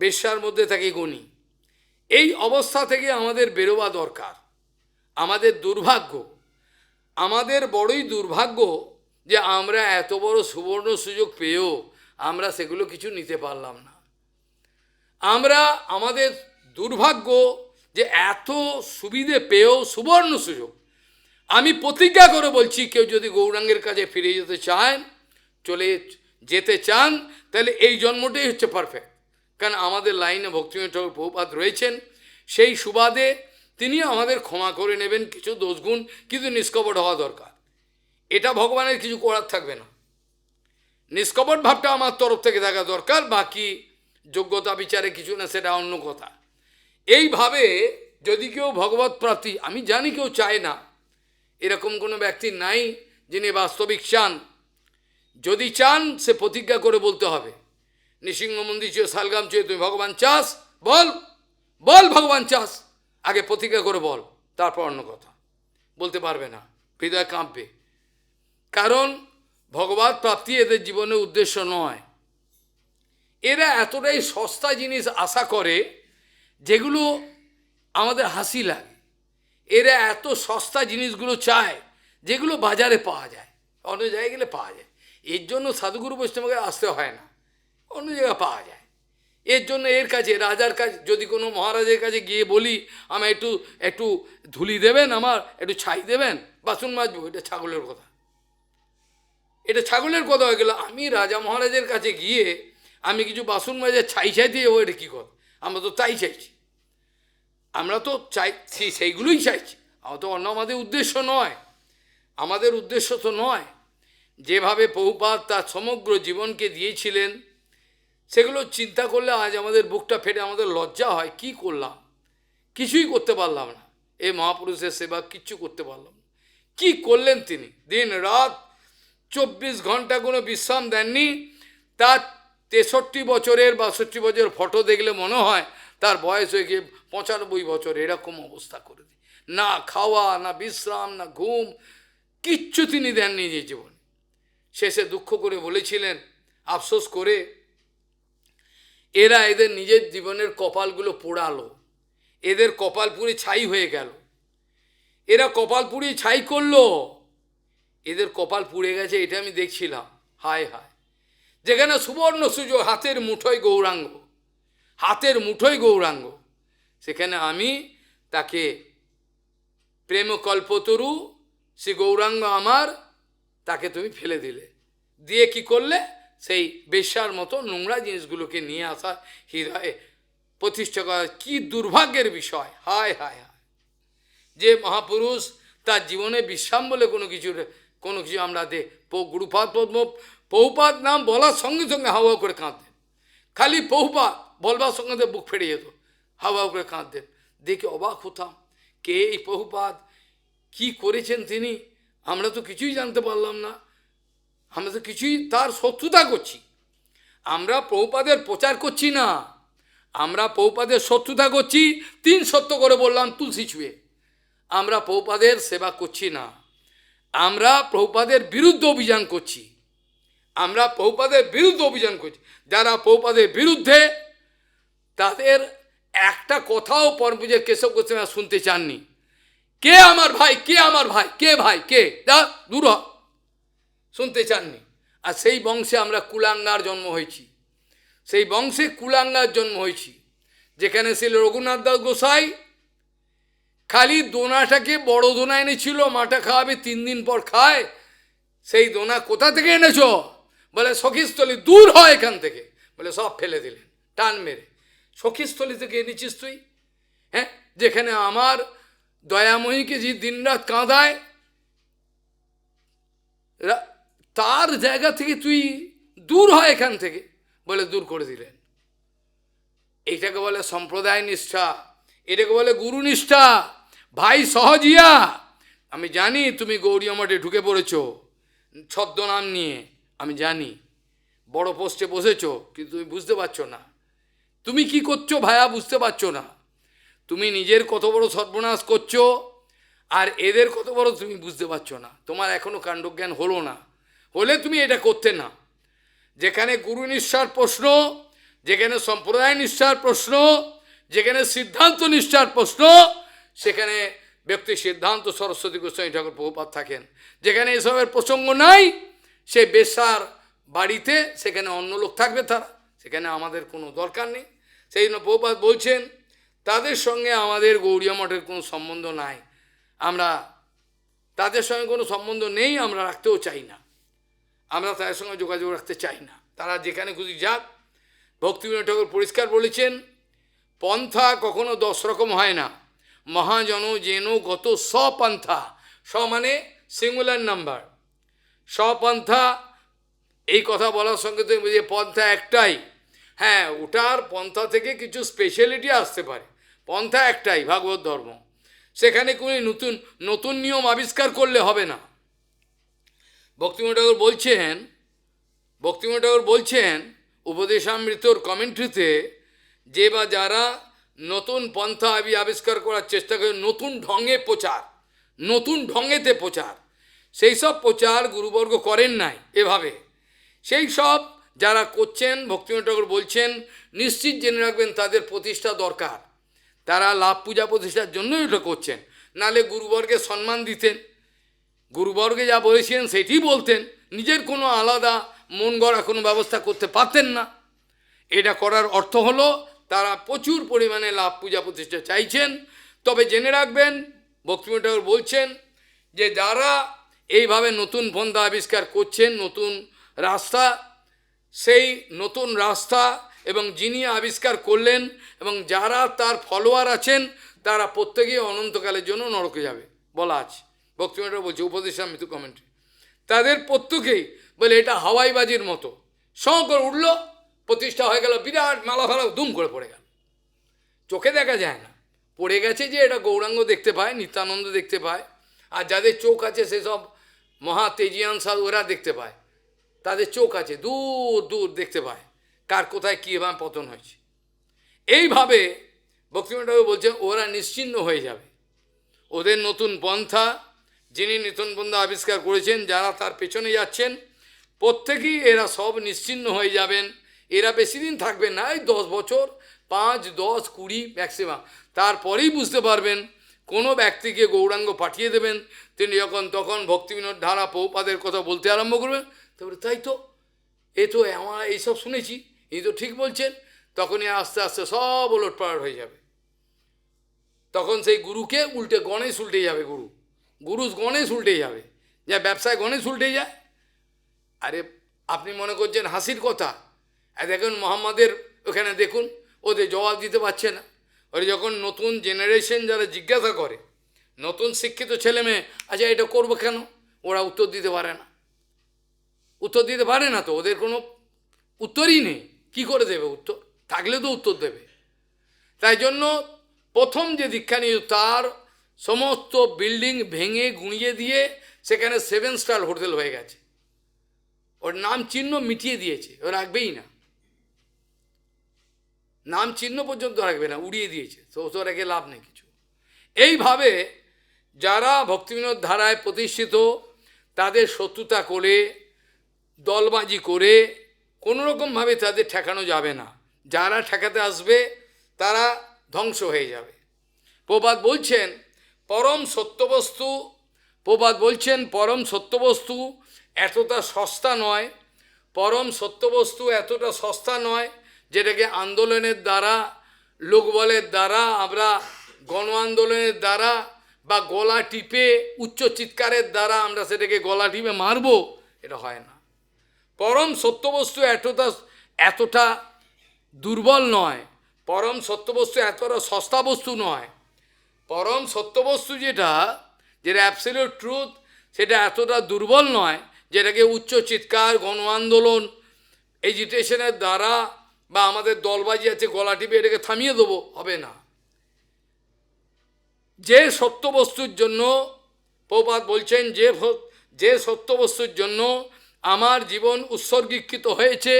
বেশ্যার মধ্যে থাকে গণি। এই অবস্থা থেকে আমাদের বেরোবা দরকার। আমাদের দুর্ভাগ্য, আমাদের বড়ই দুর্ভাগ্য যে আমরা এত বড় সুবর্ণ সুযোগ পেয়েও আমরা সেগুলো কিছু নিতে পারলাম না। আমাদের দুর্ভাগ্য যে এত সুবিধে পেয়েও, সুবর্ণ সুযোগ, আমি প্রতিজ্ঞা করে বলছি কেউ যদি গৌরাঙ্গের কাছে ফিরে যেতে চান তাহলে এই জন্মটাই হচ্ছে পারফেক্ট। কারণ আমাদের লাইনে ভক্তিবিনোদ ঠাকুর প্রভুপাদ রয়েছেন, সেই সুবাদে তিনি আমাদের ক্ষমা করে নেবেন কিছু দোষগুণ, কিন্তু নিষ্কপট হওয়া দরকার। এটা ভগবানের কিছু করার থাকবে না, নিষ্কপট ভাবটা আমার তরফ থেকে থাকা দরকার, বাকি যোগ্যতা বিচারে কিছু না, সেটা অন্য কথা। এইভাবে যদি কেউ ভগবৎ প্রাপ্তি, আমি জানি কেউ চায় না, এরকম কোনো ব্যক্তি নাই যিনি বাস্তবিক চান। যদি চান সে প্রতিজ্ঞা করে বলতে হবে, নৃসিংহ মন্দির চেয়ে শালগ্রাম চেয়ে তুমি ভগবান চাস, বল ভগবান চাস, আগে প্রতিজ্ঞা করে বল, তারপর অন্য কথা। বলতে পারবে না, হৃদয় কাঁপবে, কারণ ভগবৎ প্রাপ্তি এদের জীবনের উদ্দেশ্য নয়। এরা এতটাই সস্তা জিনিস আশা করে যেগুলো আমাদের হাসি লাগে। এরা এত সস্তা জিনিসগুলো চায় যেগুলো বাজারে পাওয়া যায়, অন্য জায়গায় গেলে পাওয়া যায়। এর জন্য সাধুগুরু বৈষ্ণবকে আসতে হয় না, অন্য জায়গায় পাওয়া যায়। এর জন্য এর কাছে, রাজার কাছে, যদি কোনো মহারাজের কাছে গিয়ে বলি আমার একটু ধুলি দেবেন, আমার একটু ছাই দেবেন, বাসন মাজবো, এটা ছাগলের কথা, এটা ছাগলের কথা হয়ে গেল। আমি রাজা মহারাজের কাছে গিয়ে আমি কিছু বাসন মাজার ছাই দিয়ে যাবো, এটা কী কথা? আমরা তো তাই চাইছি, আমরা তো চাইছি, সেইগুলোই চাইছি। আমাদের উদ্দেশ্য নয়, আমাদের উদ্দেশ্য তো নয়। যেভাবে প্রভুপাদ তার সমগ্র জীবনকে দিয়েছিলেন, সেগুলো চিন্তা করলে আজ আমাদের বুকটা ফেটে আমাদের লজ্জা হয়। কি করলাম? কিছুই করতে পারলাম না। এই মহাপুরুষের সেবা কিচ্ছু করতে পারলাম না। কি করলেন তিনি? দিন রাত 24 ঘন্টা কোনো বিশ্রাম দেননি। তার 63 বছরের 62 বছরের ফটো দেখলে মনে হয় তার বয়স হয়ে গিয়ে 95 বছর, এরকম অবস্থা করে দিই। না খাওয়া, না বিশ্রাম, না ঘুম, কিচ্ছু তিনি দেননি যে জীবনে। শেষে দুঃখ করে বলেছিলেন, আফসোস করে, এরা এদের নিজের জীবনের কপালগুলো পোড়ালো, এদের কপাল পুড়ে ছাই হয়ে গেল। এরা কপাল পুড়িয়ে ছাই করলো, এদের কপাল পুড়ে গেছে, এটা আমি দেখছিলাম। হায় হায়, যেখানে সুবর্ণ সুযোগ, হাতের মুঠোয় গৌরাঙ্গ, হাতের মুঠোয় গৌরাঙ্গ, সেখানে আমি তাকে প্রেম কল্পতরু শ্রী গৌরাঙ্গ আমার, তাকে তুমি ফেলে দিলে, দিয়ে কি করলে সেই বেশ্যার মতো নোংরা জিনিসগুলোকে নিয়ে আসা হৃদয়ে প্রতিষ্ঠা করা। কি দুর্ভাগ্যের বিষয়! হায় হায় হায়! যে মহাপুরুষ তার জীবনে বিশ্রাম বলে কোনো কিছু আমরা গুরুপাদ পদ্ম পৌপাদ নাম বলার সঙ্গে সঙ্গে হাওয়া করে কাঁদতেন। খালি পৌপাদ বলবার সঙ্গে বুক ফেটে যেত, হাওয়া করে কাঁদতেন। দেখে অবাক হতাম, কে এই পৌপাদ, কি করেছেন তিনি, আমরা তো কিছুই জানতে পারলাম না, আমরা তো কিছুই তার শত্রুতা করছি। আমরা পৌপাদের প্রচার করছি না, আমরা পৌপাদের শত্রুতা করছি। 3 সত্য করে বললাম তুলসী ছুঁয়ে, আমরা পৌপাদের সেবা করছি না, আমরা পৌপাদের বিরুদ্ধে অভিযান করছি। আমরা পৌপাদের বিরুদ্ধে অভিযান করছি। যারা পৌপাদের বিরুদ্ধে, তাদের একটা কথাও পরমপূজ্য কেশব গোস্বামী শুনতে চাননি। কে আমার ভাই, কে আমার ভাই, কে ভাই, কে যা দূর হ, শুনতে চাননি। আর সেই বংশে আমরা কুলাঙ্গার জন্ম হয়েছি, সেই বংশে কুলাঙ্গার জন্ম হয়েছি, যেখানে ছিল রঘুনাথ দাস গোসাই খালি দোনাটাকে বড় দোনা এনেছিল, মাটা খাওয়াবে 3 দিন পর খায়। সেই দোনা কোথা থেকে এনেছ? বলে সখীস্থলী। দূর হয় এখান থেকে, বলে সব ফেলে দিলেন টান মেরে। সখীস্থলী থেকে এনেছিস তুই? হ্যাঁ, যেখানে আমার দয়াময়ীকে যে দিনরাত কাঁদায়, তার জায়গা থেকে তুই দূর হয় এখান থেকে, বলে দূর করে দিলেন। এটাকে বলে সম্প্রদায় নিষ্ঠা, এটাকে বলে গুরু নিষ্ঠা। ভাই সহজিয়া, আমি জানি তুমি গৌড়ীয় মঠে ঢুকে পড়েছ ছদ্মনাম নিয়ে, আমি জানি বড় পোস্টে বসেছ, কিন্তু তুমি বুঝতে পারছো না তুমি কি করছো ভাইয়া, বুঝতে পারছো না। তুমি নিজের কত বড় সর্বনাশ করছো, আর এদের কত বড় তুমি বুঝতে পারছো না। তোমার এখনো কাণ্ডজ্ঞান হলো না, হলে তুমি এটা করতে না। যেখানে গুরু নিষ্ঠার প্রশ্ন, যেখানে সম্প্রদায় নিষ্ঠার প্রশ্ন, যেখানে সিদ্ধান্ত নিষ্ঠার প্রশ্ন, সেখানে ব্যক্তি সিদ্ধান্ত সরস্বতী গোস্বামী ঠাকুর প্রভুপাদ থাকেন। যেখানে এসবের প্রসঙ্গ নাই, সে বেশ্যার বাড়িতে, সেখানে অন্য লোক থাকবে, তারা সেখানে আমাদের কোনো দরকার নেই। সেই জন্য প্রভুপাদ বলছেন তাদের সঙ্গে আমাদের গৌড়ীয় মঠের কোনো সম্বন্ধ নাই, আমরা তাদের সঙ্গে কোনো সম্বন্ধ নেই, আমরা রাখতেও চাই না, আমরা তাদের সঙ্গে যোগাযোগ রাখতে চাই না। তারা যেখানে খুশি যাক। ভক্তিবিনোদ ঠাকুর পরিষ্কার বলেছেন, পন্থা কখনো 10 রকম হয় না। মহাজন যেন গত স্বপন্থা, স মানে সিঙ্গুলার নাম্বার, স্বপন্থা। এই কথা বলার সঙ্গে তো বুঝে পন্থা একটাই। হ্যাঁ, ওটার পন্থা থেকে কিছু স্পেশালিটি আসতে পারে, পন্থা একটাই ভাগবত ধর্ম, সেখানে কোনো নতুন নতুন নিয়ম আবিষ্কার করলে হবে না। ভক্তিবিনোদ ঠাকুর বলছেন উপদেশামৃতর কমেন্ট্রিতে, যে বা যারা নতুন পন্থা আবিষ্কার করার চেষ্টা করে, নতুন ঢঙে প্রচার, নতুন ঢঙেতে প্রচার, সেই সব প্রচার গুরুবর্গ করেন নাই এভাবে। সেই সব যারা করছেন, ভক্তিবিনোদ ঠাকুর বলছেন নিশ্চিত জেনে রাখবেন তাদের প্রতিষ্ঠা দরকার। তারা লাভ পূজা প্রতিষ্ঠার জন্যই এটা করছেন, নালে গুরুবর্গের সম্মান দিতেন, গুরুবর্গে যা বলেছিলেন সেটি বলতেন, নিজের কোনো আলাদা মন গড়া কোনো ব্যবস্থা করতে পারতেন না। এটা করার অর্থ হলো তারা প্রচুর পরিমাণে লাভ পূজা প্রতিষ্ঠা চাইছেন। তবে জেনে রাখবেন, ভক্তিবিনোদ ঠাকুর বলছেন যে যারা এইভাবে নতুন পন্থা আবিষ্কার করছেন, নতুন রাস্তা, সেই নতুন রাস্তা এবং যিনি আবিষ্কার করলেন এবং যারা তার ফলোয়ার আছেন, তারা প্রত্যেকেই অনন্তকালের জন্য নরকে যাবে বলা আছে। ভক্তিবিনোদ ঠাকুর বলছে উপদেশামৃত কমেন্ট্রি, তাদের প্রত্যেকেই বলে এটা হাওয়াইবাজির মতো, সঙ্গ করে উঠল, প্রতিষ্ঠা হয়ে গেল, বিরাট মালা ফালা দুম করে পড়ে গেল, চোখে দেখা যায় না, পড়ে গেছে। যে এটা গৌরাঙ্গ দেখতে পায়, নিত্যানন্দ দেখতে পায়, আর যাদের চোখ আছে সেসব মহা তেজিয়ান সাধু ওরা দেখতে পায়, তাদের চোখ আছে, দূর দূর দেখতে পায় কার কোথায় কীভাবে পতন হয়েছে। এইভাবে ভক্তিবিনোদ ঠাকুর বলছেন ওরা নিশ্চিহ্ন হয়ে যাবে। ওদের নতুন পন্থা, যিনি নতুন পন্থা আবিষ্কার করেছেন, যারা তার পেছনে যাচ্ছেন, প্রত্যেকেই এরা সব নিশ্চিহ্ন হয়ে যাবেন। এরা বেশি দিন থাকবেন না, এই 10 বছর, 5, 10, 20 ম্যাক্সিমাম। তারপরেই বুঝতে পারবেন, কোনো ব্যক্তিকে গৌরাঙ্গ পাঠিয়ে দেবেন, তিনি যখন তখন ভক্তিবিনোদ ধারা প্রভুপাদের কথা বলতে আরম্ভ করবেন, তারপরে তাই তো, এ তো আমার এইসব শুনেছি, এই তো ঠিক বলছেন, তখনই আস্তে আস্তে সব ওলটপালট হয়ে যাবে। তখন সেই গুরুকে উল্টে গণেশ উল্টে যাবে, গুরু গণেশ উল্টে যাবে, যা ব্যবসায় গণেশ উল্টে যায়। আরে আপনি মনে করছেন হাসির কথা? আর দেখুন মোহাম্মদের ওখানে দেখুন, ওদের জবাব দিতে পারছে না। ওরা যখন নতুন জেনারেশন যারা জিজ্ঞাসা করে, নতুন শিক্ষিত ছেলে মেয়ে, আচ্ছা এটা করবো কেন, ওরা উত্তর দিতে পারে না, উত্তর দিতে পারে না, তো ওদের কোনো উত্তরই নেই, কি করে দেবে উত্তর? থাকলে তো উত্তর দেবে। তাই জন্য প্রথম যে দীক্ষা নিয়ে তার সমস্ত বিল্ডিং ভেঙে গুঁড়িয়ে দিয়ে সেখানে 7 স্টার হোটেল হয়ে গেছে, ওর নাম চিহ্ন মিটিয়ে দিয়েছে, ও রাখবেই না, নাম চিহ্ন পর্যন্ত রাখবে না, উড়িয়ে দিয়েছে, তো রেখে লাভ নেই কিছু। এইভাবে যারা ভক্তিবিনোদ ধারায় প্রতিষ্ঠিত তাদের শত্রুতা করে, দলবাজি করে কোনোরকমভাবে তাদের ঠেকানো যাবে না। যারা ঠেকাতে আসবে তারা ধ্বংস হয়ে যাবে। প্রবাদ বলছেন পরম সত্যবস্তু, প্রবাদ বলছেন পরম সত্যবস্তু এতটা সস্তা নয়, পরম সত্যবস্তু এতটা সস্তা নয় যেটাকে আন্দোলনের দ্বারা, লোকবলের দ্বারা, আমরা গণ আন্দোলনের দ্বারা বা গলা টিপে উচ্চ চিৎকারের দ্বারা আমরা সেটাকে গলা টিপে মারব, এটা হয় না। পরম সত্যবস্তু এতটা দুর্বল নয়, পরম সত্যবস্তু এতটা সস্তা বস্তু নয়। পরম সত্যবস্তু যেটা অ্যাবসলিউট ট্রুথ, সেটা এতটা দুর্বল নয় যেটাকে উচ্চ চিৎকার, গণ আন্দোলন, এজিটেশনের দ্বারা বা আমাদের দলবাজি আছে গলা টিপে এটাকে থামিয়ে দেবো, হবে না। যে সত্যবস্তুর জন্য প্রবাদ বলছেন, যে সত্যবস্তুর জন্য আমার জীবন উৎসর্গীকৃত হয়েছে,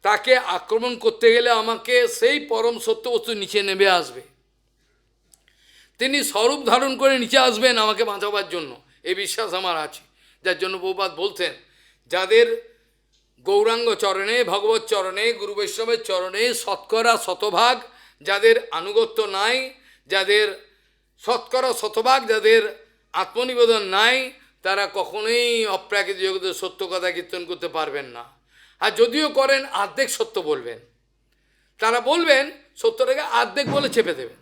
তাকে আক্রমণ করতে গেলে আমাকে সেই পরম সত্যবস্তু নিচে নেমে আসবে, তিনি স্বরূপ ধারণ করে নিচে আসবেন আমাকে বাঁচাবার জন্য, এই বিশ্বাস আমার আছে। যার জন্য প্রবাদ বলতেন, যাদের গৌরাঙ্গ চরণে, ভগবত চরণে, গুরু বৈষ্ণবের চরণে শতকরা শতভাগ যাদের আনুগত্য নাই, যাদের শতকরা শতভাগ যাদের আত্মনিবেদন নাই, তারা কখনোই অপ্রাকৃত জগতের সত্য কথা কীর্তন করতে পারবেন না। আর যদিও করেন অর্ধেক সত্য বলবেন, তারা বলবেন সত্যটাকে অর্ধেক বলে চেপে দেবেন,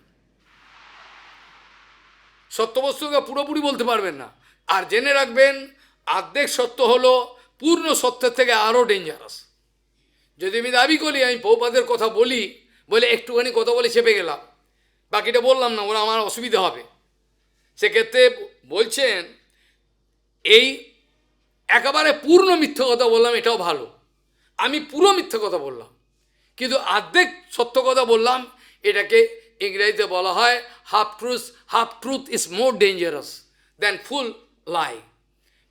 সত্যবস্তুকে পুরোপুরি বলতে পারবেন না। আর জেনে রাখবেন অর্ধেক সত্য হলো পূর্ণ সত্যের থেকে আরও ডেঞ্জারাস। যদি আমি দাবি করি আমি প্রভুপাদের কথা বলি, বলে একটুখানি কথা বলে চেপে গেলাম, বাকিটা বললাম না, ওরা আমার অসুবিধা হবে, সেক্ষেত্রে বলছেন এই একেবারে পূর্ণ মিথ্যে কথা বললাম এটাও ভালো, আমি পুরো মিথ্যে কথা বললাম, কিন্তু অর্ধেক সত্য কথা বললাম, এটাকে ইংরেজিতে বলা হয় half truth is more dangerous than full lie.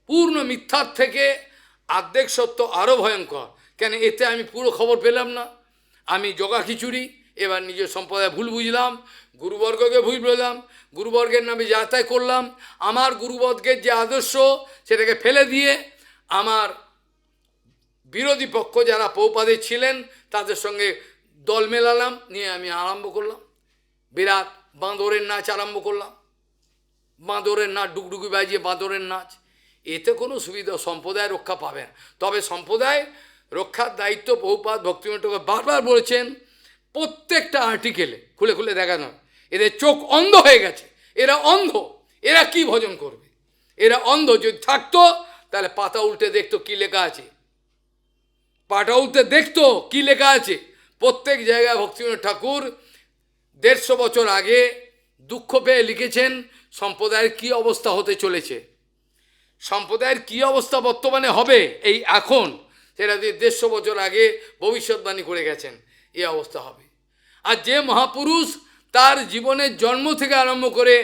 পূর্ণ মিথ্যার থেকে অর্ধেক সত্য আরও ভয়ঙ্কর, কেন এতে আমি পুরো খবর পেলাম না, আমি জগা খিচুড়ি, এবার নিজের সম্প্রদায় ভুল বুঝলাম, গুরুবর্গকে ভুল বললাম, গুরুবর্গের নামে যাতায়াত করলাম, আমার গুরুবর্গের যে আদর্শ সেটাকে ফেলে দিয়ে আমার বিরোধী পক্ষ যারা প্রভুপাদের ছিলেন তাদের সঙ্গে দল মেলালাম, নিয়ে আমি আরম্ভ করলাম বিরাট বাঁদরের নাচ আরম্ভ করলাম, বাঁদরের নাচ, ডুগডুগি বাজিয়ে বাঁদরের নাচ। এতে কোনো সুবিধা, সম্প্রদায় রক্ষা পাবে না। তবে সম্প্রদায় রক্ষার দায়িত্ব প্রভুপাদ ভক্তিবিনোদ ঠাকুর বারবার বলেছেন, প্রত্যেকটা আর্টিকেলে খুলে খুলে দেখানো, এদের চোখ অন্ধ হয়ে গেছে, এরা অন্ধ, এরা কি ভজন করবে, এরা অন্ধ। যদি থাকতো তাহলে পাতা উল্টে দেখতো কি লেখা আছে, পাটা উল্টে দেখতো কি লেখা আছে। প্রত্যেক জায়গায় ভক্তিবিনোদ ঠাকুর 150 বছর আগে দুঃখ পেয়ে লিখেছেন সম্প্রদায়ের কি অবস্থা হতে চলেছে, সম্প্রদায়ের কি অবস্থা বর্তমানে হবে এই এখন, সেটা দিয়ে 150 বছর আগে ভবিষ্যৎবাণী করে গেছেন, এই অবস্থা হবে। আর যে মহাপুরুষ তার জীবনের জন্ম থেকে আরম্ভ করে,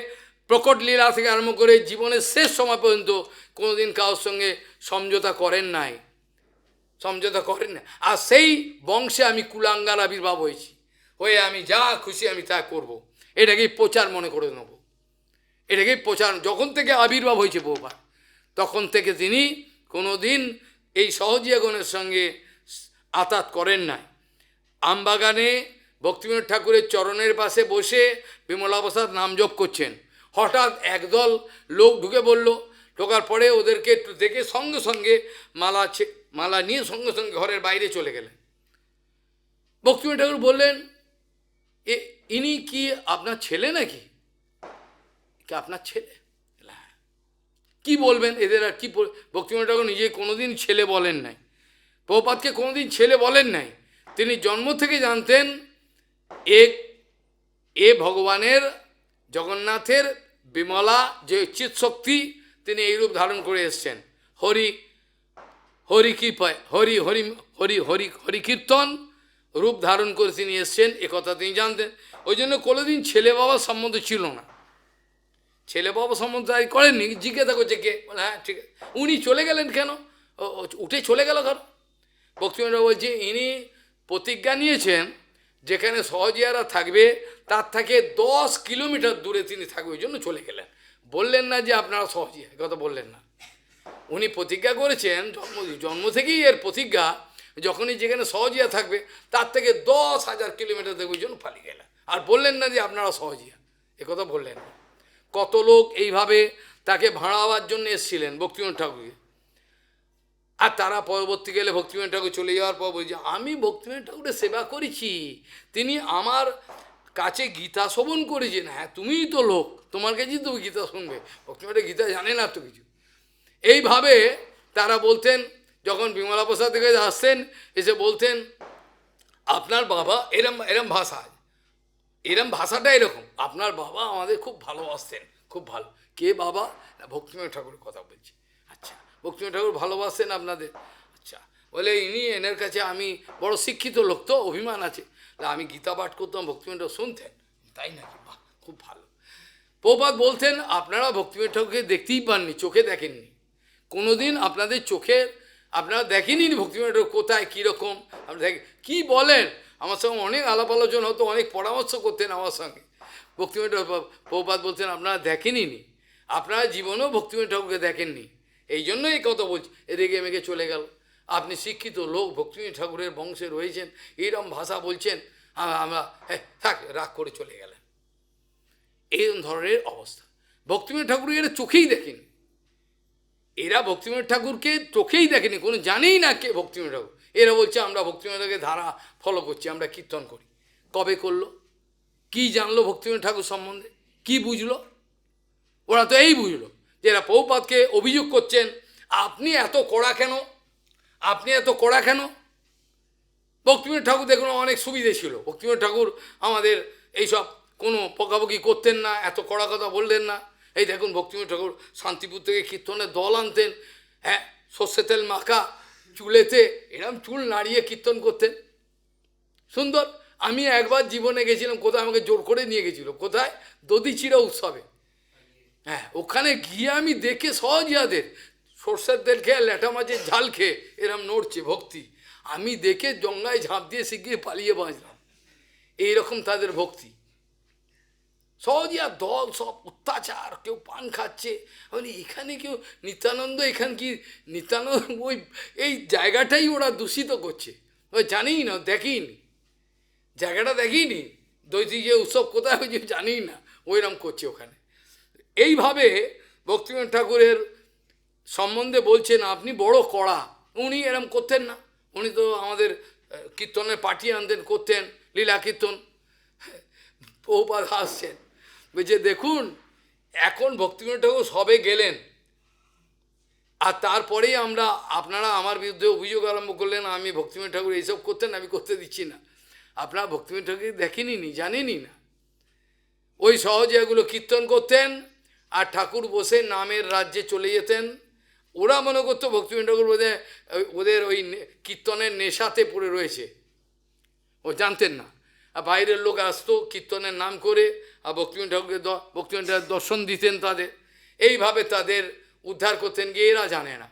প্রকট লীলা থেকে আরম্ভ করে জীবনের শেষ সময় পর্যন্ত কোনোদিন কারোর সঙ্গে সমঝোতা করেন নাই, সমঝোতা করেন না, আর সেই বংশে আমি কুলাঙ্গার আবির্ভাব হয়েছি, হয়ে আমি যা খুশি আমি তা করব, এটাকেই প্রচার মনে করে নেব, এটাকেই প্রচার। যখন থেকে আবির্ভাব হয়েছে বহুবার, তখন থেকে তিনি কোনো দিন এই সহজিয়াগণের সঙ্গে আতাত করেন নাই। আমবাগানে ভক্তিবিনোদ ঠাকুরের চরণের পাশে বসে বিমলাপ্রসাদ নাম জপ করছেন, হঠাৎ একদল লোক ঢুকে বলল, ঢোকার পরে ওদেরকে একটু দেখে সঙ্গে সঙ্গে মালা নিয়ে সঙ্গে সঙ্গে ঘরের বাইরে চলে গেলেন। ভক্তিবিনোদ ঠাকুর বললেন, ইনি কি আপনার ছেলে নাকি? কি আপনার ছেলে? কি বলবেন এদের? আর কি ভক্তিবিনোদ ঠাকুর নিজে কোনোদিন ছেলে বলেন নাই, প্রভুপাদকে কোনোদিন ছেলে বলেন নাই। তিনি জন্ম থেকে জানতেন এক এ ভগবানের জগন্নাথের বিমলা যে চিৎ শক্তি, তিনি এই রূপ ধারণ করে এসছেন। হরি হরি কৃপায় হরি হরি হরি হরি হরি কীর্তন রূপ ধারণ করে তিনি এসছেন, একথা তিনি জানতেন। ওই জন্য কোনোদিন ছেলে বাবা সম্বন্ধ ছিল না। ছেলে বাবা সম্বন্ধ তাই করেননি। জিজ্ঞাসা করছে কে, বলে হ্যাঁ ঠিক আছে। উনি চলে গেলেন কেন? উঠে চলে গেল কেন? ভক্তিবিনোদ বলছে ইনি প্রতিজ্ঞা নিয়েছেন যেখানে সহজিয়ারা থাকবে তার থেকে 10 কিলোমিটার দূরে তিনি থাকবে, ওই জন্য চলে গেলেন। বললেন না যে আপনারা সহজিয়া, কথা বললেন না। উনি প্রতিজ্ঞা করেছেন জন্ম থেকেই এর প্রতিজ্ঞা, যখনই যেখানে সহজিয়া থাকবে তার থেকে 10,000 কিলোমিটার দেখবে, ওই জন্য পালিয়ে গেলেন। আর বললেন না যে আপনারা সহজিয়া, একথা বললেন না। কত লোক এইভাবে তাকে ভাড়াবার জন্য এসেছিলেন ভক্তিবিনোদ ঠাকুরকে, আর তারা পরবর্তী গেলে ভক্তিবিনোদ ঠাকুর চলে যাওয়ার পর বলছে আমি ভক্তিবিনোদ ঠাকুরের সেবা করেছি, তিনি আমার কাছে গীতা শ্রবণ করেছেন। হ্যাঁ তুমিই তো লোক, তোমার কাছেই তো গীতা শুনবে, ভক্তিবিনোদ গীতা জানে না তো কিছু। এইভাবে তারা বলতেন, যখন বিমলা প্রসাদ থেকে আসতেন এসে বলতেন আপনার বাবা এরম এরম ভাষা, এরম ভাষাটা এরকম, আপনার বাবা আমাদের খুব ভালোবাসতেন, খুব ভালো। কে বাবা? না ভক্তিবিনোদ ঠাকুরের কথা বলছি। আচ্ছা ভক্তিবিনোদ ঠাকুর ভালোবাসতেন আপনাদের? আচ্ছা। বলে ইনি এনার কাছে আমি বড় শিক্ষিত লোক তো, অভিমান আছে, আমি গীতা পাঠ করতাম, ভক্তিবিনোদ শুনতেন। তাই নাকি? বাহ, খুব ভালো। প্রভুপাদ বলতেন আপনারা ভক্তিবিনোদ ঠাকুরকে দেখতেই পাননি, চোখে দেখেননি কোনোদিন, আপনাদের চোখে আপনারা দেখেনি ভক্তিবিনোদ ঠাকুর কোথায় কীরকম। আপনারা দেখেন কী বলেন, আমার সঙ্গে অনেক আলাপ আলোচনা হতো, অনেক পরামর্শ করতেন আমার সঙ্গে। ভক্তিবিনোদ প্রভুপাদ বলতেন আপনারা দেখেনি, আপনারা জীবনেও ভক্তিবিনোদ ঠাকুরকে দেখেননি, এই জন্য এই কথা বলছি। রেগে মেগে চলে গেল। আপনি শিক্ষিত লোক, ভক্তিবিনোদ ঠাকুরের বংশে রয়েছেন, এইরকম ভাষা বলছেন, আমরা হ্যাঁ থাক, রাগ করে চলে গেলেন। এই ধরনের অবস্থা। ভক্তিবিনোদ ঠাকুর এরা চোখেই দেখেনি, এরা ভক্তিবিনোদ ঠাকুরকে চোখেই দেখেনি, কোনো জানেই না কে ভক্তিবিনোদ ঠাকুর। এরা বলছে আমরা ভক্তিবিনোদ ঠাকুরের ধারা ফলো করছি, আমরা কীর্তন করি। কবে করলো? কি জানলো ভক্তিবিনোদ ঠাকুর সম্বন্ধে? কি বুঝলো? ওরা তো এই বুঝলো যে এরা প্রভুপাদকে অভিযোগ করছেন আপনি এত কড়া কেন, আপনি এত কড়া কেন। ভক্তিবিনোদ ঠাকুর দেখুন অনেক সুবিধে ছিল, ভক্তিবিনোদ ঠাকুর আমাদের এইসব কোনো বকাবকি করতেন না, এত কড়া কথা বললেন না। এই দেখুন ভক্তিবিনোদ ঠাকুর শান্তিপুর থেকে কীর্তনের দল আনতেন, হ্যাঁ সর্ষে তেল মাখা চুলেতে এরম চুল নাড়িয়ে কীর্তন করতেন, সুন্দর। আমি একবার জীবনে গেছিলাম, কোথায় আমাকে জোর করে নিয়ে গেছিল, কোথায়? দধিচিড়া উৎসবে। হ্যাঁ ওখানে গিয়ে আমি দেখে সহজিয়াদের সর্ষের তেল খেয়ে ল্যাটা মাছের ঝাল খেয়ে এরম নড়ছে ভক্তি, আমি দেখে জঙ্গায় ঝাঁপ দিয়ে শিখিয়ে পালিয়ে বাঁচলাম। এইরকম তাদের ভক্তি। সহজিয়া দল সব অত্যাচার, কেউ পান খাচ্ছে, বলি এখানে কেউ নিত্যানন্দ, এখান কি নিত্যানন্দ ওই এই জায়গাটাই ওরা দূষিত করছে, ওই জানিই না, দেখিনি জায়গাটা, দেখিনি দৈতিক যে উৎসব কোথায় হয়েছে জানিই না, ওইরকম করছে ওখানে। এইভাবে ভক্তিবিনোদ ঠাকুরের সম্বন্ধে বলছেন আপনি বড় কড়া, উনি এরম করতেন না। উনি তো আমাদের কীর্তনের পার্টি আনতেন, করতেন লীলা কীর্তন। প্রভুপাদ হাসছেন, বলছে দেখুন এখন ভক্তিবিনোদ ঠাকুর সবে গেলেন, আর তারপরেই আপনারা আমার বিরুদ্ধে অভিযোগ আরম্ভ করলেন আমি ভক্তিবিনোদ ঠাকুর এইসব করতেন, আমি করতে দিচ্ছি না। আপনারা ভক্তিবিনোদ ঠাকুর দেখেনি, জানেনই না। ওই সহজিয়াগুলো কীর্তন করতেন আর ঠাকুর বসে নামের রাজ্যে চলে যেতেন। ওরা মনে করতো ভক্তিবিনোদ ঠাকুর ওদের ওই কীর্তনের নেশাতে পড়ে রয়েছে, ও জানতেন না। আর বাইরের লোক আসতো কীর্তনের নাম করে, আর ভক্তিবিনোদ ঠাকুরকে ভক্তিবিনোদ ঠাকুর দর্শন দিতেন তাদের, এইভাবে তাদের উদ্ধার করতেন গিয়ে। এরা জানে না,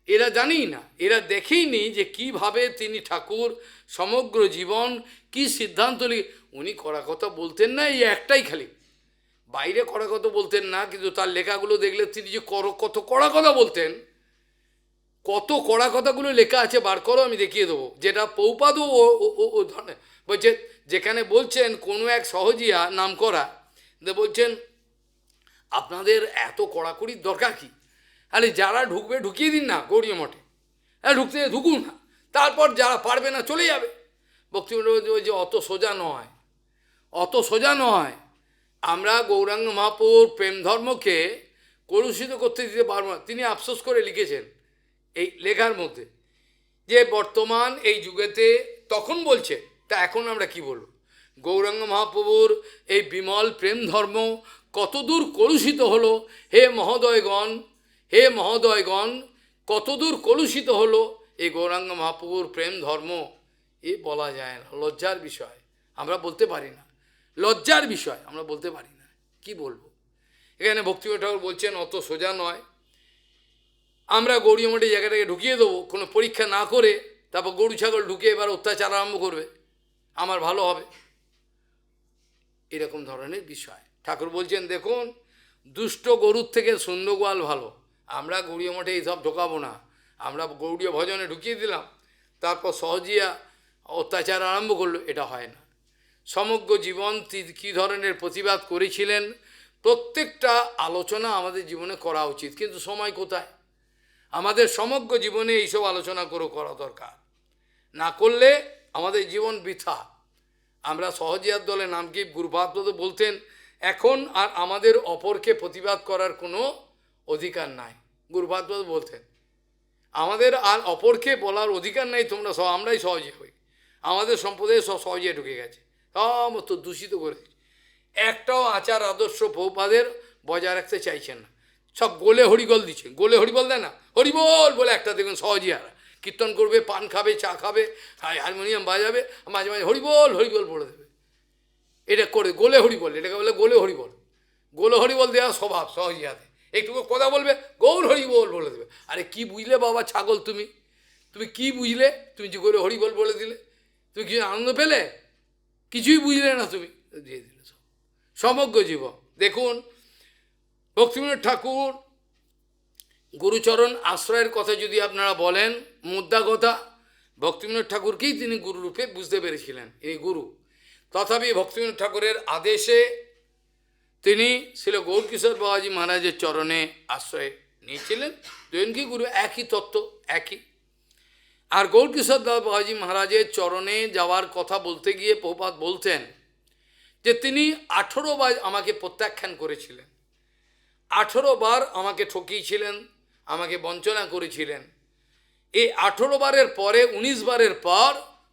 এরা জানেই না, এরা দেখেইনি যে কিভাবে তিনি ঠাকুর সমগ্র জীবন কি সিদ্ধান্ত উনি কড়া কথা বলতেন না, এই একটাই খালি, বাইরে কড়া কথা বলতেন না, কিন্তু তার লেখাগুলো দেখলে তিনি যে কত কড়া কথা বলতেন, কত কড়া কথাগুলো লেখা আছে বার করো, আমি দেখিয়ে দেবো। যেটা প্রভুপাদও ও ধরনের বলছে, যেখানে বলছেন কোনো এক সহজিয়া নাম করা, বলছেন আপনাদের এত কড়াকড়ির দরকার কি, আরে যারা ঢুকবে ঢুকিয়ে দিন না গৌরী মঠে, হ্যাঁ ঢুকুন না, তারপর যারা পারবে না চলে যাবে। ভক্তিবিনোদ যে অত সোজা নয়, অত সোজা নয়। আমরা গৌরাঙ্গ মহাপ্রভুর প্রেম ধর্মকে কলুষিত করতে দিতে পারবো না। তিনি আফসোস করে লিখেছেন এই লেখার মধ্যে যে বর্তমান এই যুগেতে, তখন বলছে, তা এখন আমরা কি বলব, গৌরাঙ্গ মহাপ্রভুর এই বিমল প্রেম ধর্ম কতদূর কলুষিত হলো, হে মহোদয়গণ, হে মহোদয়গণ, কতদূর কলুষিত হলো এই গৌরাঙ্গ মহাপ্রভুর প্রেম ধর্ম, এ বলা যায় না, লজ্জার বিষয়, আমরা বলতে পারি না, লজ্জার বিষয়, আমরা বলতে পারি না, কি বলবো। এখানে ভক্তিবিনোদ ঠাকুর বলছেন অত সোজা নয়, আমরা গৌড়ীয় মঠে জায়গাটাকে ঢুকিয়ে দেবো কোনো পরীক্ষা না করে, তারপর গরু ছাগল ঢুকে এবার অত্যাচার আরম্ভ করবে, আমার ভালো হবে, এরকম ধরনের বিষয়। ঠাকুর বলছেন দেখুন, দুষ্ট গরুর থেকে সুন্দর গোয়াল ভালো, আমরা গৌড়ীয় মঠে এইসব ঢোকাবো না, আমরা গৌড়ীয় ভজনে ঢুকিয়ে দিলাম, তারপর সহজিয়া অত্যাচার আরম্ভ করলো, এটা হয় না। সমগ্র জীবন কী ধরনের প্রতিবাদ করেছিলেন, প্রত্যেকটা আলোচনা আমাদের জীবনে করা উচিত, কিন্তু সময় কোথায়, আমাদের সমগ্র জীবনে এইসব আলোচনা করা দরকার, না করলে আমাদের জীবন বৃথা। আমরা সহজিয়ার দলে নামকি গুরুপাদ বলতেন, এখন আর আমাদের অপরকে প্রতিবাদ করার কোনো অধিকার নাই, গুরুপাদ বলতেন আমাদের আর অপরকে বলার অধিকার নাই, তোমরা সব আমরাই সহজে হই, আমাদের সম্প্রদায়ে সব সহজে ঢুকে গেছে, সমস্ত দূষিত করে, একটাও আচার আদর্শ প্রভুপাদের বজায় রাখতে চাইছেন না, সব গোলে হরিবল দিচ্ছে, গোলে হরিবল দেয় না, হরিবল বলে একটা দেখুন সহজিয়ারা কীর্তন করবে, পান খাবে, চা খাবে, হারমোনিয়াম বাজাবে, মাঝে মাঝে হরিবল হরিবল বলে দেবে, এটা করে গোলে হরিবল, এটাকে বলে গোলে হরিবল, গোলে হরিবল দেওয়া স্বভাব সহজিয়াতে, একটুকু কথা বলবে গৌর হরিবল বলে দেবে। আরে কি বুঝলে বাবা ছাগল, তুমি তুমি কি বুঝলে, তুমি যে গোলে হরিবল বলে দিলে, তুমি কি আনন্দ পেলে, কিছুই বুঝলে না, তুমি দিয়ে দিলে সব সমগ্র জীবন। দেখুন ভক্তিবিনোদ ঠাকুর গুরুচরণ আশ্রয়ের কথা যদি আপনারা বলেন, মুদ্রা কথা, ভক্তিবিনোদ ঠাকুরকেই তিনি গুরুরূপে বুঝতে পেরেছিলেন, এই গুরু। তথাপি ভক্তিবিনোদ ঠাকুরের আদেশে তিনি ছিল গৌরকিশোর বাবাজি মহারাজের চরণে আশ্রয় নিয়েছিলেন, দুজনকে গুরু, একই তত্ত্ব, একই। আর গৌরকিশোর বাবাজি মহারাজের চরণে যাওয়ার কথা বলতে গিয়ে প্রভুপাদ বলতেন যে তিনি 18 বার আমাকে প্রত্যাখ্যান করেছিলেন, 18 বার আমাকে ঠকিয়েছিলেন, আমাকে বঞ্চনা করেছিলেন, এই 18 বারের পরে 19 বারের পর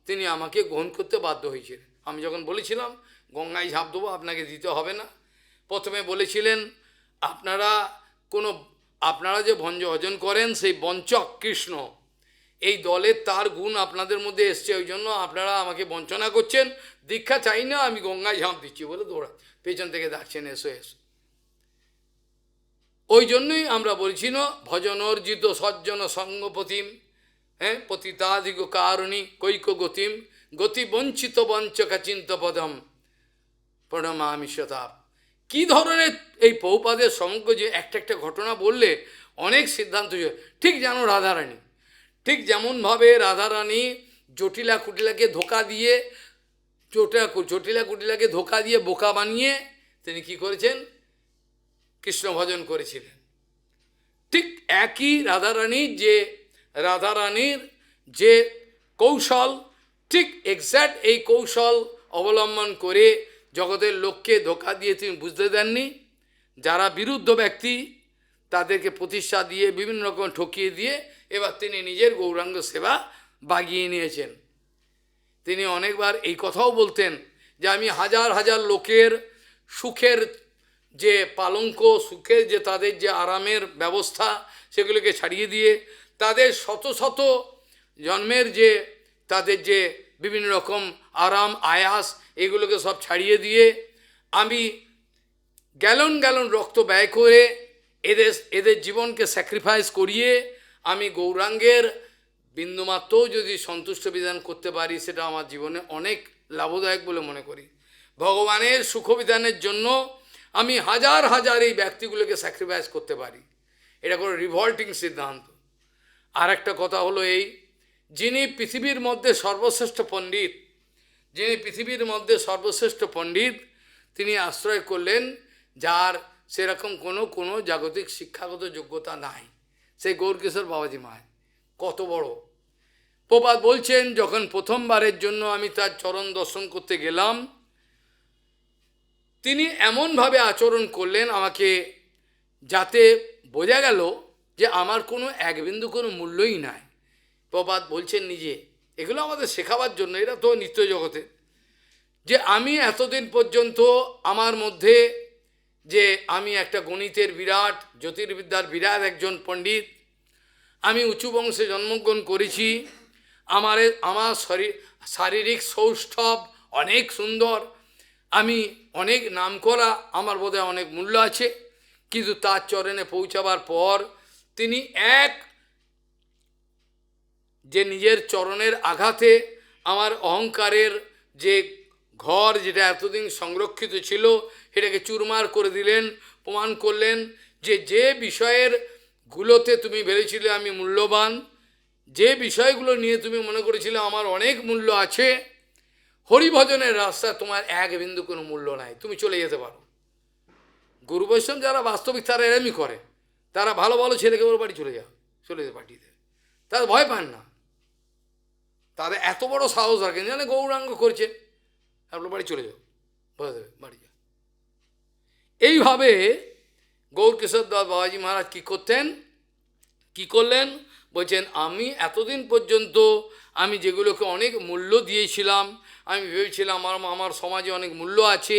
তিনি আমাকে গ্রহণ করতে বাধ্য হয়েছিলেন। আমি যখন বলেছিলাম গঙ্গায় ঝাঁপ দেবো, আপনাকে দিতে হবে না, প্রথমে বলেছিলেন আপনারা যে ভজন করেন সেই বঞ্চক কৃষ্ণ, এই দলের তার গুণ আপনাদের মধ্যে এসছে, ওই জন্য আপনারা আমাকে বঞ্চনা করছেন, দীক্ষা চাই না, আমি গঙ্গায় ঝাঁপ দিচ্ছি বলে দৌড়া পেছন থেকে ডাকছেন এসো এসো। ওই জন্যই আমরা বলছি না, ভজন অর্জিত সজ্জন সঙ্গপতিম, হ্যাঁ, পতিতাধিক কারণী কৈক গতিম, গতি বঞ্চিত বঞ্চকা চিন্তপদম প্রণমামি শতাব। কী ধরনের এই প্রভুপাদের সমগ্র যে একটা একটা ঘটনা বললে অনেক সিদ্ধান্ত, ঠিক যেন রাধারানী, ঠিক যেমনভাবে রাধারানী জটিলা কুটিলাকে ধোকা দিয়ে, জটিলা কুটিলাকে ধোকা দিয়ে বোকা বানিয়ে তিনি কি করেছেন, কৃষ্ণ ভজন করেছিলেন। ঠিক একই রাধারানীর যে কৌশল, ঠিক এক্স্যাক্ট এই কৌশল অবলম্বন করে জগতের লোককে ধোকা দিয়ে তিনি বুঝতে দেননি, যারা বিরুদ্ধ ব্যক্তি তাদেরকে প্রতিষ্ঠা দিয়ে বিভিন্ন রকম ঠকিয়ে দিয়ে এবার তিনি নিজের গৌরাঙ্গ সেবা বাগিয়ে নিয়েছেন। তিনি অনেকবার এই কথাও বলতেন যে আমি হাজার হাজার লোকের সুখের যে পালঙ্ক, সুখের যে তাদের যে আরামের ব্যবস্থা, সেগুলোকে ছাড়িয়ে দিয়ে তাদের শত শত জন্মের যে তাদের যে বিভিন্ন রকম আরাম আয়াস, এগুলোকে সব ছাড়িয়ে দিয়ে আমি গ্যালন গ্যালন রক্ত ব্যয় করে এদের জীবনকে স্যাক্রিফাইস করিয়ে আমি গৌরাঙ্গের বিন্দুমাত্রও যদি সন্তুষ্ট বিধান করতে পারি, সেটা আমার জীবনে অনেক লাভদায়ক বলে মনে করি। ভগবানের সুখবিধানের জন্য আমি হাজার হাজার এই ব্যক্তিগুলোকে স্যাক্রিফাইস করতে পারি, এটা কোনো রিভল্টিং সিদ্ধান্ত। আর একটা কথা হলো এই, যিনি পৃথিবীর মধ্যে সর্বশ্রেষ্ঠ পণ্ডিত, তিনি আশ্রয় করলেন যার সেরকম কোনো জাগতিক শিক্ষাগত যোগ্যতা নাই, সেই গৌরকিশোর বাবাজি মহারাজ। কত বড়! প্রপাত বলছেন, যখন প্রথমবারের জন্য আমি তার চরণ দর্শন করতে গেলাম, তিনি এমনভাবে আচরণ করলেন আমাকে, যাতে বোঝা গেল যে আমার কোনো এক বিন্দু কোনো মূল্যই নাই। প্রপাত বলছেন নিজে, এগুলো আমাদের শেখাবার জন্য, এটা তো নিত্য জগতে, যে আমি এতদিন পর্যন্ত আমার মধ্যে যে আমি একটা গণিতের বিরাট, জ্যোতির্বিদ্যার বিরাট একজন পণ্ডিত, আমি উঁচু বংশে জন্মগ্রহণ করেছি, আমার শারীরিক সৌষ্ঠব অনেক সুন্দর, আমি অনেক নামকরা, আমার বোধহয় অনেক মূল্য আছে, কিন্তু তার চরণে পৌঁছাবার পর তিনি যে নিজের চরণের আঘাতে আমার অহংকারের যে ঘর, যেটা এতদিন সংরক্ষিত ছিল, সেটাকে চুরমার করে দিলেন। প্রমাণ করলেন যে বিষয়ের গুলোতে তুমি ভেবেছিলে আমি মূল্যবান, যে বিষয়গুলো নিয়ে তুমি মনে করেছিলে আমার অনেক মূল্য আছে, হরিভজনের রাস্তা তোমার এক বিন্দু কোনো মূল্য নাই, তুমি চলে যেতে পারো। গুরু বৈষ্ণব যারা বাস্তবিক তারা এরমই করে, তারা ভালো ভালো ছেলেকে ওর বাড়ি চলে যেতে পাঠিয়ে দেয়, তারা ভয় পান না, তাদের এত বড় সাহস রাখেন, জানে গৌরাঙ্গ করছে, আপনার বাড়ি চলে যাও, বলে দেবে বাড়ি যাও। এইভাবে গৌরকিশোর দাস বাবাজি মহারাজ কী করলেন বলছেন, আমি এতদিন পর্যন্ত আমি যেগুলোকে অনেক মূল্য দিয়েছিলাম, আমি ভেবেছিলাম আমার সমাজে অনেক মূল্য আছে,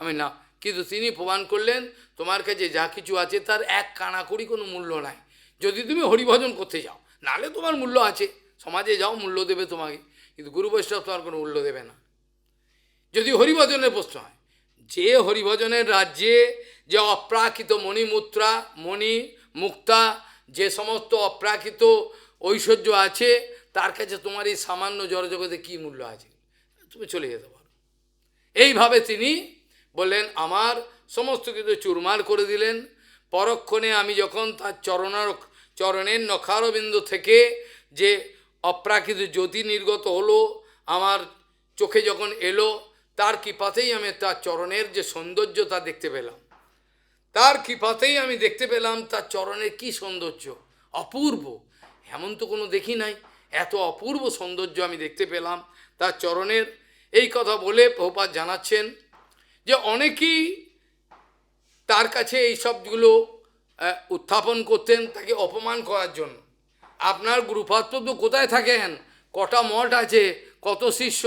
আমি না, কিন্তু তিনি প্রমাণ করলেন তোমার কাছে যা কিছু আছে তার এক কানাকড়ি কোনো মূল্য নাই, যদি তুমি হরিভজন করতে যাও, নাহলে তোমার মূল্য আছে, সমাজে যাও মূল্য দেবে তোমাকে, কিন্তু গুরু বৈষ্ণব তোমার কোনো মূল্য দেবে না। যদি হরিভজনের প্রশ্ন হয়, যে হরিভজনের রাজ্যে যে অপ্রাকৃত মণিমুদ্রা, মণি মুক্তা, যে সমস্ত অপ্রাকৃত ঐশ্বর্য আছে, তার কাছে তোমার এই সামান্য জড়জগতে কী মূল্য আছে, তুমি চলে যেতে পারো। এইভাবে তিনি বললেন, আমার সমস্ত কিছু চুরমার করে দিলেন। পরক্ষণে আমি যখন তার চরণের নখারবিন্দু থেকে যে অপ্রাকৃত জ্যোতি নির্গত হলো, আমার চোখে যখন এলো, তার কৃপাতেই আমি তার চরণের যে সৌন্দর্য তা দেখতে পেলাম, তার কৃপাতেই আমি দেখতে পেলাম তার চরণের কি সৌন্দর্য, অপূর্ব, এমন তো কোনো দেখি নাই, এত অপূর্ব সৌন্দর্য আমি দেখতে পেলাম তার চরণের। এই কথা বলে প্রভুপাদ জানাচ্ছেন যে অনেকেই তার কাছে এই সবগুলো উত্থাপন করতেন তাকে অপমান করার জন্য। আপনার গুরুপাদ তো কোথায় থাকেন, কটা মঠ আছে, কত শিষ্য,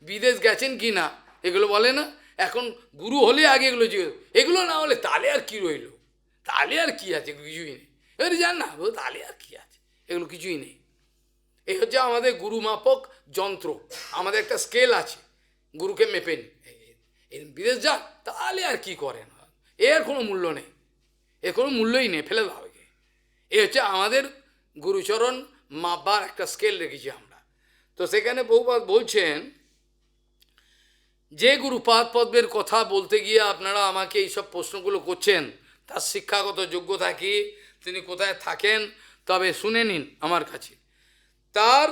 বিদেশ গেছেন কি না, এগুলো বলে না। এখন গুরু হলে আগে এগুলো জিজ্ঞেস, এগুলো না হলে তাহলে আর কি রইল, তাহলে আর কি আছে, কিছুই নেই, এবার জান না তাহলে আর কি আছে, এগুলো কিছুই নেই। এই হচ্ছে আমাদের গুরু মাপক যন্ত্র, আমাদের একটা স্কেল আছে, গুরুকে মেপে নি, বিদেশ যান তাহলে আর কি করেন, এর কোনো মূল্য নেই, এর কোনো মূল্যই নেই, ফেলে দাও একে। এ হচ্ছে আমাদের গুরুচরণ মাপবার একটা স্কেল রেখেছি আমরা। তো সেখানে বহুবার বলছেন যে গুরুপাদ পদ্মের কথা বলতে গিয়ে আপনারা আমাকে এইসব প্রশ্নগুলো করছেন, তার শিক্ষাগত যোগ্যতা কি, তিনি কোথায় থাকেন, তবে শুনে নিন আমার কাছে। তার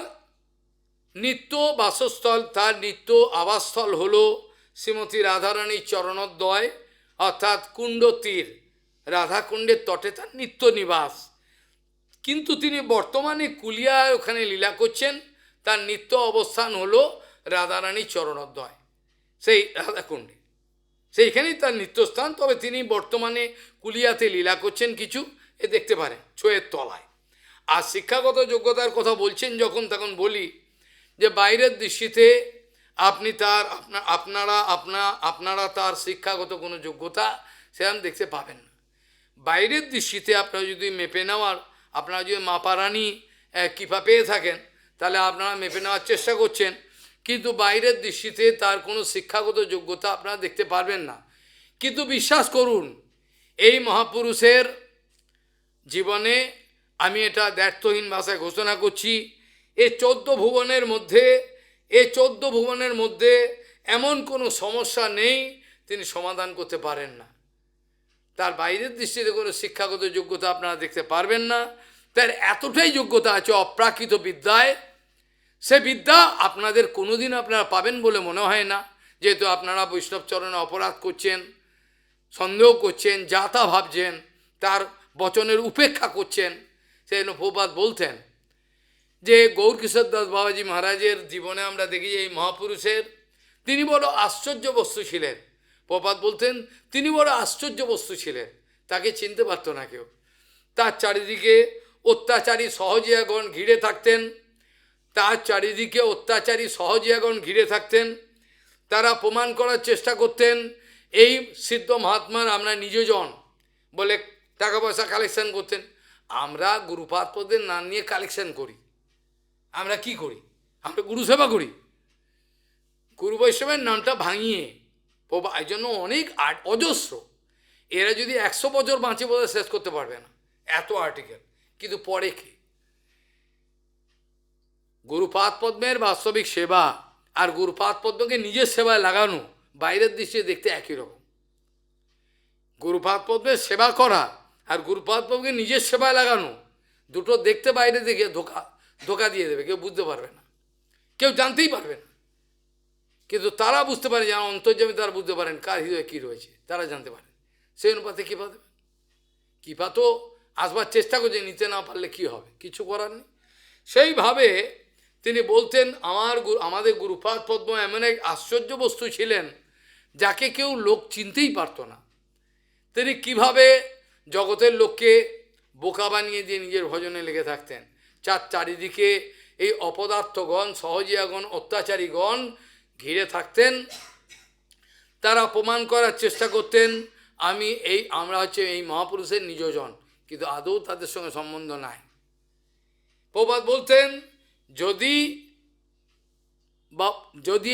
নিত্য বাসস্থল, তার নিত্য আবাসস্থল হল শ্রীমতী রাধারানীর চরণোদ্বয়, অর্থাৎ কুণ্ড তীর, রাধাকুণ্ডের তটে তার নিত্য নিবাস। কিন্তু তিনি বর্তমানে কুলিয়ায় ওখানে লীলা করছেন, তার নিত্য অবস্থান হল রাধারানীর চরণোদ্বয়, সেই রাধাকুণ্ডে, সেইখানেই তার নিত্যস্থান। তবে তিনি বর্তমানে কুলিয়াতে লীলা করছেন কিছু, এ দেখতে পারেন ছোঁয়ের তলায়। আর শিক্ষাগত যোগ্যতার কথা বলছেন যখন, তখন বলি যে বাইরের দৃষ্টিতে আপনি তার আপনারা তার শিক্ষাগত কোনো যোগ্যতা সেরকম দেখতে পাবেন না। বাইরের দৃষ্টিতে আপনারা যদি মেপে নেওয়ার, আপনারা যদি মাপারানি কৃপা পেয়ে থাকেন, তাহলে আপনারা মেপে নেওয়ার চেষ্টা করছেন, কিন্তু বাইরের দৃষ্টিতে তার কোনো শিক্ষাগত যোগ্যতা আপনারা দেখতে পারবেন না। কিন্তু বিশ্বাস করুন, এই মহাপুরুষের জীবনে, আমি এটা দ্ব্যর্থহীন ভাষায় ঘোষণা করছি, এই 14 ভুবনের মধ্যে এমন কোনো সমস্যা নেই তিনি সমাধান করতে পারেন না। তার বাইরের দৃষ্টিতে কোনো শিক্ষাগত যোগ্যতা আপনারা দেখতে পারবেন না, তার এতটাই যোগ্যতা আছে অপ্রাকৃত বিদ্যায়, সে বিদ্যা আপনাদের কোনোদিন আপনারা পাবেন বলে মনে হয় না, যেহেতু আপনারা বৈষ্ণব চরণে অপরাধ করছেন, সন্দেহ করছেন, যা তা ভাবছেন, তার বচনের উপেক্ষা করছেন। সেই জন্য প্রভুপাদ বলতেন যে গৌরকিশোর দাস বাবাজি মহারাজের জীবনে আমরা দেখি এই মহাপুরুষের, তিনি বড় আশ্চর্য বস্তু ছিলেন। প্রপাত বলতেন তিনি বড় আশ্চর্য বস্তু ছিলেন, তাকে চিনতে পারত না কেউ। তার চারিদিকে অত্যাচারী সহজিয়াগণ ঘিরে থাকতেন, তার চারিদিকে অত্যাচারী সহজিয়াগণ ঘিরে থাকতেন। তারা প্রমাণ করার চেষ্টা করতেন এই সিদ্ধ মহাত্মার আমরা নিজজন বলে টাকা পয়সা কালেকশন করতেন। আমরা গুরুপাদপদের নাম নিয়ে কালেকশন করি, আমরা কি করি? আমরা গুরু সেবা করি, গুরু বৈষ্ণবের নামটা ভাঙিয়ে। এই জন্য অনেক অজস্র, এরা যদি 100 বছর বাঁচে বোধহয় শেষ করতে পারবে না, এত আর্টিকেল। কিন্তু পরে কি? গুরুপাদ পদ্মের বাস্তবিক সেবা আর গুরুপাদ পদ্মকে নিজের সেবায় লাগানো বাইরের দৃষ্টিতে দেখতে একই রকম। গুরুপাদ পদ্মের সেবা করা আর গুরুপাদ পদ্মকে নিজের সেবায় লাগানো দুটো দেখতে বাইরে দেখে ধোকা দিয়ে দেবে, কেউ বুঝতে পারবে না, কেউ জানতেই পারবে না। কিন্তু তারা বুঝতে পারে, যারা অন্তর্যামী তারা বুঝতে পারেন কার হৃদয়ে কী রয়েছে, তারা জানতে পারেন। সেই অনুপাতে কৃপা দেবেন। কৃপা তো আসবার চেষ্টা করছে, নিতে না পারলে কি হবে, কিছু করার নেই। সেইভাবে তিনি বলতেন আমাদের গুরুপাদ পদ্ম এমন এক আশ্চর্য বস্তু ছিলেন যাকে কেউ লোক চিনতেই পারত না। তিনি কিভাবে জগতের লোককে বোকা বানিয়ে দিয়ে নিজের ভজনে লেগে থাকতেন। চারিদিকে এই অপদার্থগণ সহজিয়াগণ অত্যাচারীগণ ঘিরে থাকতেন। তারা প্রমাণ করার চেষ্টা করতেন আমরা হচ্ছে এই মহাপুরুষের নিজজন, কিন্তু আদৌ তাদের সঙ্গে সম্বন্ধ নাই। প্রপাত বলতেন যদি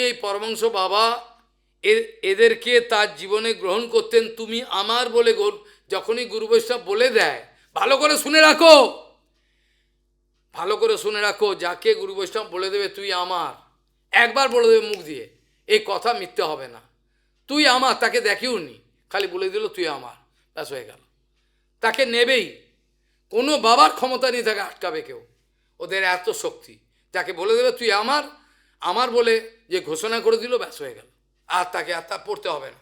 এই পরমহংস বাবা এদেরকে তার জীবনে গ্রহণ করতেন, তুমি আমার বলে যখনই গুরু বৈষ্ণব বলে দেয়, ভালো করে শুনে রাখো, ভালো করে শুনে রাখো, যাকে গুরু বৈষ্ণব বলে দেবে তুই আমার, একবার বলে দেবে মুখ দিয়ে, এই কথা মিথ্যে হবে না, তুই আমার, তাকে দেখেও নি, খালি বলে দিল তুই আমার, ব্যাস হয়ে গেল। তাকে নেবেই, কোনো বাবার ক্ষমতা নেই তাকে আটকাবে কেউ, ওদের এত শক্তি। যাকে বলে দেবে তুই আমার, আমার বলে যে ঘোষণা করে দিল, ব্যাস হয়ে গেল। আর তাকে আর তা পড়তে হবে না,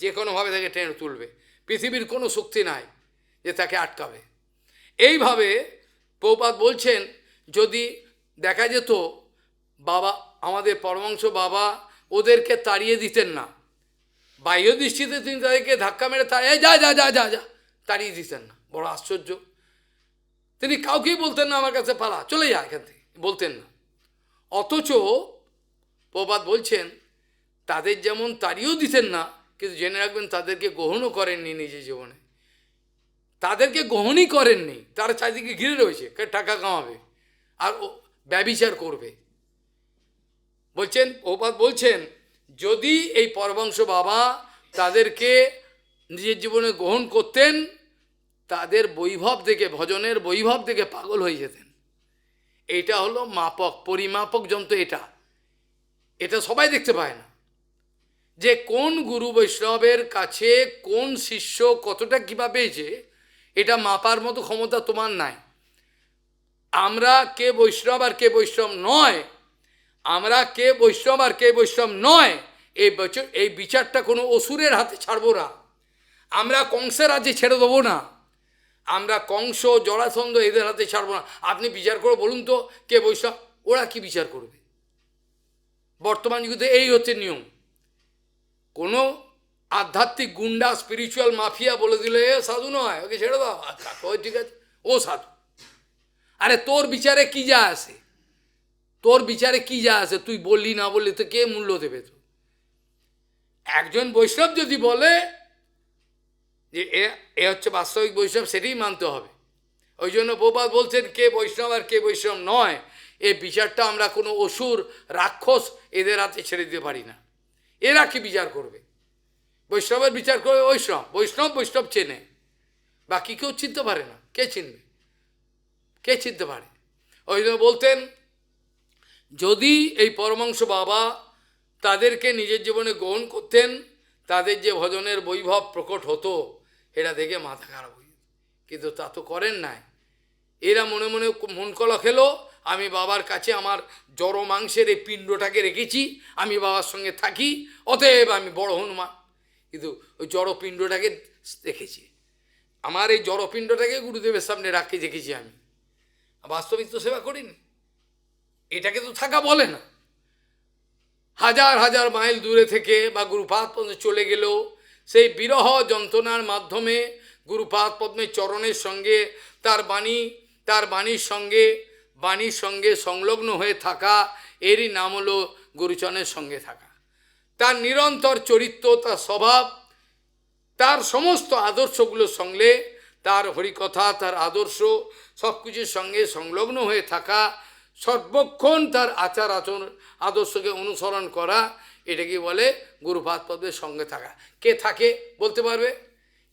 যে কোনোভাবে তাকে টেনে তুলবে। পৃথিবীর কোনো শক্তি নাই যে তাকে আটকাবে। এইভাবে প্রপাত বলছেন, যদি দেখা যেত বাবা আমাদের পরমহংস বাবা ওদেরকে তাড়িয়ে দিতেন না, বাহ্য দৃষ্টিতে তিনি তাদেরকে ধাক্কা মেরে তাড়িয়ে যা যা যা যা যা তাড়িয়ে দিতেন না। বড় আশ্চর্য, তিনি কাউকেই বলতেন না আমার কাছে পালা, চলে যা এখান থেকে, বলতেন না। অথচ প্রপাত বলছেন তাদের যেমন তাড়িয়েও দিতেন না, কিন্তু জেনে রাখবেন তাদেরকে গ্রহণও করেননি নিজের জীবনে, তাদেরকে গ্রহণই করেননি। তারা চারিদিকে ঘিরে রয়েছে, টাকা কামাবে আর ব্যভিচার করবে। প্রপাত বলছেন যদি এই পরমহংস বাবা তাদেরকে নিজের জীবনে গ্রহণ করতেন, তাদের বৈভব দেখে, ভজনের বৈভব দেখে পাগল হয়ে যেতেন। এইটা হলো মাপক, পরিমাপক যন্ত্র। এটা সবাই দেখতে পায় না, যে কোন গুরু বৈষ্ণবের কাছে কোন শিষ্য কতটা কৃপা পেয়েছে, এটা মাপার মতো ক্ষমতা তোমার নাই। আমরা কে বৈষ্ণব আর কে বৈষ্ণব নয়, আমরা কে বৈষ্ণব আর কে বৈষ্ণব নয়, এই বিচারটা কোনো অসুরের হাতে ছাড়বো না। আমরা কংসের হাতে ছেড়ে দেবো না, আমরা কংস জরাসন্ধ এদের হাতে ছাড়বো না। আপনি বিচার করে বলুন তো কে বৈষ্ণব, ওরা কি বিচার করবে? বর্তমান যুগে এই হচ্ছে নিয়ম। কোনো আধ্যাত্মিক গুন্ডা স্পিরিচুয়াল মাফিয়া বলে দিলে সাধু নয়, ওকে ছেড়ে দাও, ঠিক আছে ও সাধু। আরে তোর বিচারে কি যা আসে, তোর বিচারে কি যা আসে, তুই বললি না বললি তো কে মূল্য দেবে? তো একজন বৈষ্ণব যদি বলে যে এ হচ্ছে বাস্তবিক বৈষ্ণব, সেটাই মানতে হবে। ওই জন্য প্রপাত বলছেন কে বৈষ্ণব আর কে বৈষ্ণব নয়, এই বিচারটা আমরা কোনো অসুর রাক্ষস এদের হাতে ছেড়ে দিতে পারি না। এরা কি বিচার করবে? বৈষ্ণবের বিচার করবে বৈষ্ণব, বৈষ্ণব বৈষ্ণব চেনে, বাকি কেউ চিনতে পারে না। কে চিনবে? কে চিনতে পারে? ওই জন্য বলতেন যদি এই পরমহংস বাবা তাদেরকে নিজের জীবনে গ্রহণ করতেন, তাদের যে ভজনের বৈভব প্রকট হতো, এটা দেখে মাথা খারাপ হয়ে যেত। কিন্তু তা তো করেন নাই। এরা মনে মনে মন কলা খেলো, আমি বাবার কাছে আমার জড় মাংসের এই পিণ্ডটাকে রেখেছি, আমি বাবার সঙ্গে থাকি, অতএব আমি বড় হনুমান। কিন্তু ওই জড় পিণ্ডটাকে রেখেছি, আমার এই জড় পিণ্ডটাকে গুরুদেবের সামনে রেখেছি আমি, বাস্তবিক তো সেবা করিনি। এটাকে তো থাকা বলে না। হাজার হাজার মাইল দূরে থেকে বা গুরুপাদ পদ্মে চলে গেলেও সেই বিরহ যন্ত্রণার মাধ্যমে গুরুপাদ পদ্মের চরণের সঙ্গে তার বাণীর সঙ্গে সংলগ্ন হয়ে থাকা, এরই নাম হলো গুরুচরণের সঙ্গে থাকা। তার নিরন্তর চরিত্র, তার স্বভাব, তার সমস্ত আদর্শগুলোর সঙ্গে, তার হরিকথা, তার আদর্শ সব কিছুর সঙ্গে সংলগ্ন হয়ে থাকা, সর্বক্ষণ তার আচার আদর্শকে অনুসরণ করা, এটাকে বলে গুরুপাদ পদ্মের সঙ্গে থাকা। কে থাকে বলতে পারবে?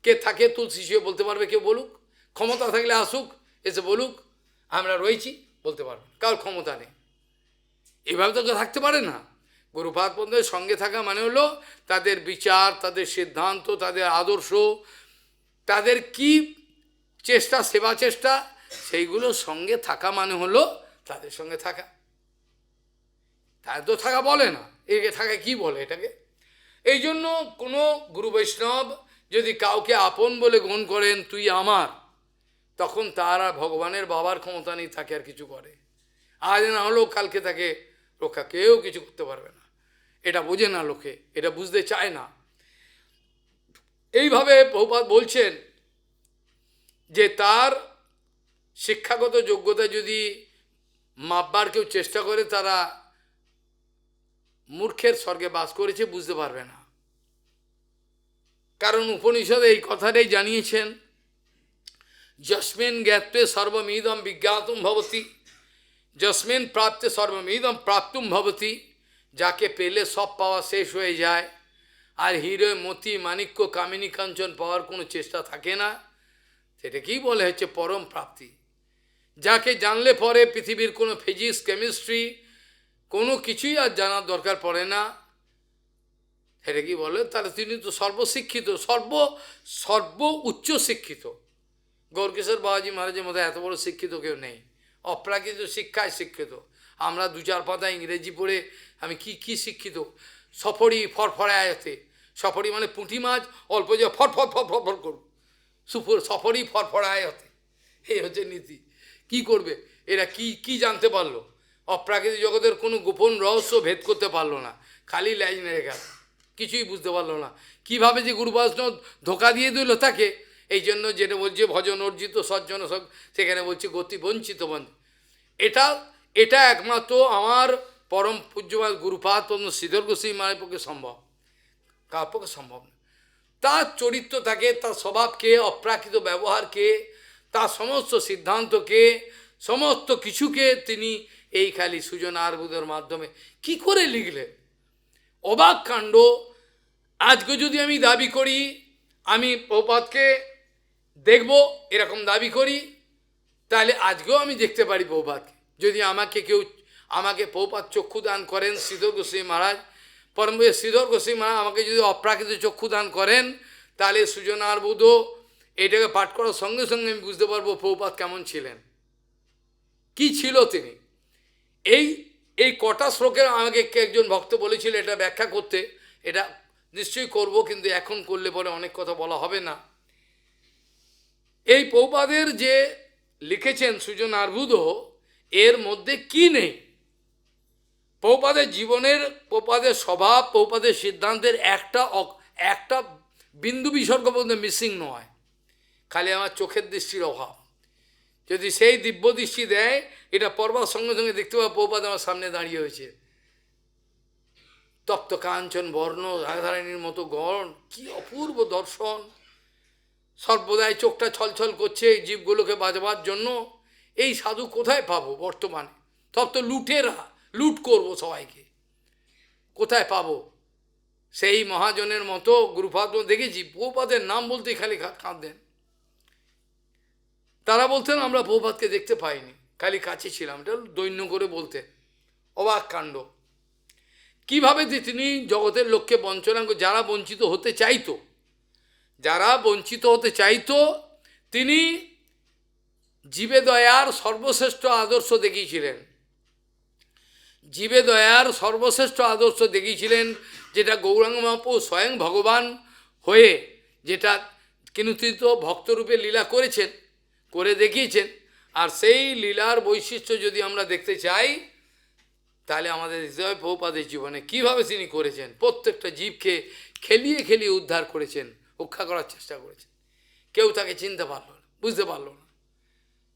কে থাকে তুলসী শিষ্য বলতে পারবে? কেউ বলুক, ক্ষমতা থাকলে আসুক, এসে বলুক আমরা রয়েছি, বলতে পারবে? কার ক্ষমতা নেই, এভাবে তো থাকতে পারে না। গুরুপাদ পদ্মের সঙ্গে থাকা মানে হলো তাদের বিচার, তাদের সিদ্ধান্ত, তাদের আদর্শ, তাদের কি চেষ্টা, সেবা চেষ্টা, সেইগুলোর সঙ্গে থাকা মানে হলো তাদের সঙ্গে থাকা। তাদের তো থাকা বলে না, একে থাকা কি বলে এটাকে? এই জন্য কোনো গুরু বৈষ্ণব যদি কাউকে আপন বলে গ্রহণ করেন, তুই আমার, তখন তার আর ভগবানের বাবার ক্ষমতা নেই তাকে আর কিছু করে। আজ না হলেও কালকে তাকে রক্ষা কেউ কিছু করতে পারবে না। এটা বোঝে না লোকে, এটা বুঝতে চায় না। এইভাবে প্রভুপাদ বলছেন যে তার শিক্ষাগত যোগ্যতা যদি মাপবার কেউ চেষ্টা করে, তারা মূর্খের স্বর্গে বাস করেছে, বুঝতে পারবে না। কারণ উপনিষদে এই কথাটাই জানিয়েছেন, যস্মিন জ্ঞাতে সর্বমিদম বিজ্ঞাতুম ভবতি, যস্মিন প্রাপ্তে সর্বমিদম প্রাপ্তুম ভবতি। যাকে পেলে সব পাওয়া শেষ হয়ে যায়, আর হিরে মতি মাণিক্য কামিনী কাঞ্চন পাওয়ার কোনো চেষ্টা থাকে না, সেটাকেই বলে হচ্ছে পরম প্রাপ্তি। যাকে জানলে পরে পৃথিবীর কোনো ফিজিক্স, কেমিস্ট্রি, কোনো কিছুই আর জানার দরকার পড়ে না, সেটা কি বলে? তাহলে তিনি তো সর্বশিক্ষিত, সর্ব উচ্চ শিক্ষিত। গৌরকিশোর বাবাজি মহারাজের মধ্যে এত বড় শিক্ষিত কেউ নেই, অপ্রাকৃত শিক্ষায় শিক্ষিত। আমরা দু চার পাতা ইংরেজি পড়ে আমি কি শিক্ষিত। সফরি ফরফরে আয়তে, সফরি মানে পুঁটি মাছ, অল্প যে ফরফর ফরফর ফর করব, সফরি ফরফরে আয়তে, এই হচ্ছে নীতি। কি করবে এরা? কি জানতে পারলো? অপ্রাকৃতিক জগতের কোনো গোপন রহস্য ভেদ করতে পারলো না, খালি ল্যাজ নেড়ে গেল, কিছুই বুঝতে পারলো না। কিভাবে যে গুরু বৈষ্ণব ধোকা দিয়ে দিল তাকে, এই জন্য যেটা বলছে ভজন অর্জিত সজ্জন সব, সেখানে বলছে গতি বঞ্চিত বঞ্চিত। এটা একমাত্র আমার পরম পূজ্যপাদ গুরুপাদ পদ্ম শ্রীধর গোস্বামী মহারাজের পক্ষে সম্ভব, কার পক্ষে সম্ভব না। তার চরিত্র থাকে, তার স্বভাবকে, অপ্রাকৃত ব্যবহারকে, তার সমস্ত সিদ্ধান্তকে, সমস্ত কিছুকে তিনি এই খালি সুজন আরবুদের মাধ্যমে কি করে লিখলেন। অবাক কাণ্ড। আজকে যদি আমি দাবি করি আমি প্রভুপাদকে দেখব, এরকম দাবি করি, তাহলে আজকেও আমি দেখতে পারি প্রভুপাদকে। যদি আমাকে প্রভুপাদ চক্ষু দান করেন, শ্রীধর গোস্বামী মহারাজ, পরম শ্রীধর গোস্বামী মহারাজ আমাকে যদি অপ্রাকৃত চক্ষু দান করেন, তাহলে সুজনার বুধ এটাকে পাঠ করার সঙ্গে সঙ্গে আমি বুঝতে পারবো প্রভুপাদ কেমন ছিলেন, কি ছিল তিনি। এই কটা শ্লোকের আমাকে একজন ভক্ত বলেছিল এটা ব্যাখ্যা করতে, এটা নিশ্চয়ই করব, কিন্তু এখন করলে পরে অনেক কথা বলা হবে না। এই প্রভুপাদের যে লিখেছেন সুজন আরবুদ, এর মধ্যে কি নেই? প্রভুপাদের জীবনের, প্রভুপাদের স্বভাব, প্রভুপাদের সিদ্ধান্তের একটা বিন্দু বিসর্গ পর্যন্ত মিসিং নয়। খালি আমার চোখের দৃষ্টির অভাব। যদি সেই দিব্য দৃষ্টি দেয়, এটা পড়বার সঙ্গে সঙ্গে দেখতে পাবো প্রভুপাদ আমার সামনে দাঁড়িয়ে হয়েছে, তপ্ত কাঞ্চন বর্ণ, রাধারানীর মতো গণ, কি অপূর্ব দর্শন। সর্বদাই চোখটা ছলছল করছে এই জীবগুলোকে বাঁচবার জন্য। এই সাধু কোথায় পাবো বর্তমানে? সব তো লুটেরা, লুট করব সবাইকে, কোথায় পাবো? সেই মহাজনের মতো গুরুপাদ দেখেছি, প্রভুপাদের নাম বলতে খালি কাঁদেন। তারা বলতেন আমরা প্রভুপাদকে দেখতে পাইনি, খালি কাছে ছিলাম, এটা দৈন্য করে বলতেন। অবাক কাণ্ড। কীভাবে তিনি জগতের লোককে বঞ্চনা, যারা বঞ্চিত হতে চাইতো, তিনি জীবে দয়ার সর্বশ্রেষ্ঠ আদর্শ দেখিয়েছিলেন। জীবে দয়ার সর্বশ্রেষ্ঠ আদর্শ দেখিয়েছিলেন, যেটা গৌরাঙ্গ মহাপ্রভু স্বয়ং ভগবান হয়ে, যেটা কিনুতিত ভক্তরূপে লীলা করে দেখিয়েছেন। আর সেই লীলার বৈশিষ্ট্য যদি আমরা দেখতে চাই, তাহলে আমাদের হৃদয় প্রভুপাদের জীবনে কীভাবে তিনি করেছেন, প্রত্যেকটা জীবকে খেলিয়ে খেলিয়ে উদ্ধার করেছেন, রক্ষা করার চেষ্টা করেছেন। কেউ তাকে চিনতে পারলো না, বুঝতে পারলো না।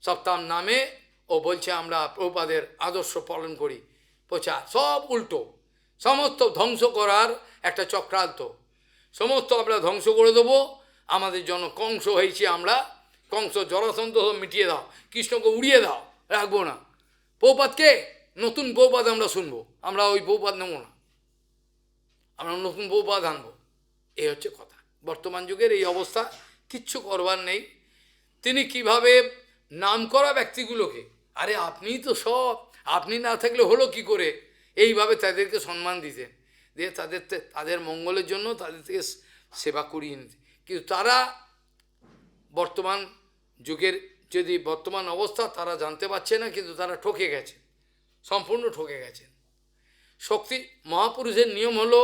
সপ্তাহ নামে ও বলছে আমরা প্রভুপাদের আদর্শ পালন করি, প্রচার সব উল্টো, সমস্ত ধ্বংস করার একটা চক্রান্ত, সমস্ত আমরা ধ্বংস করে দেবো, আমাদের জন্য কংস হয়েছি আমরা, কংস জরাসন্ধ মিটিয়ে দাও, কৃষ্ণকে উড়িয়ে দাও, রাখবো না। প্রভুপাদকে নতুন প্রভুপাদ আমরা শুনবো, আমরা ওই প্রভুপাদ নেব না, আমরা নতুন প্রভুপাদ আনবো। এই হচ্ছে কথা। বর্তমান যুগের এই অবস্থা, কিচ্ছু করবার নেই। তিনি কিভাবে নাম করা ব্যক্তিগুলোকে, আরে আপনি তো সব, আপনি না থাকলে হলো কি করে, এইভাবে তাদেরকে সম্মান দিতেন, দিয়ে তাদের মঙ্গলের জন্য তাদের থেকে সেবা করিয়ে নিতেন। কিন্তু তারা বর্তমান যুগের যদি বর্তমান অবস্থা তারা জানতে পারছে না, কিন্তু তারা ঠকে গেছে, সম্পূর্ণ ঠকে গেছেন। শক্তি মহাপুরুষের নিয়ম হলো,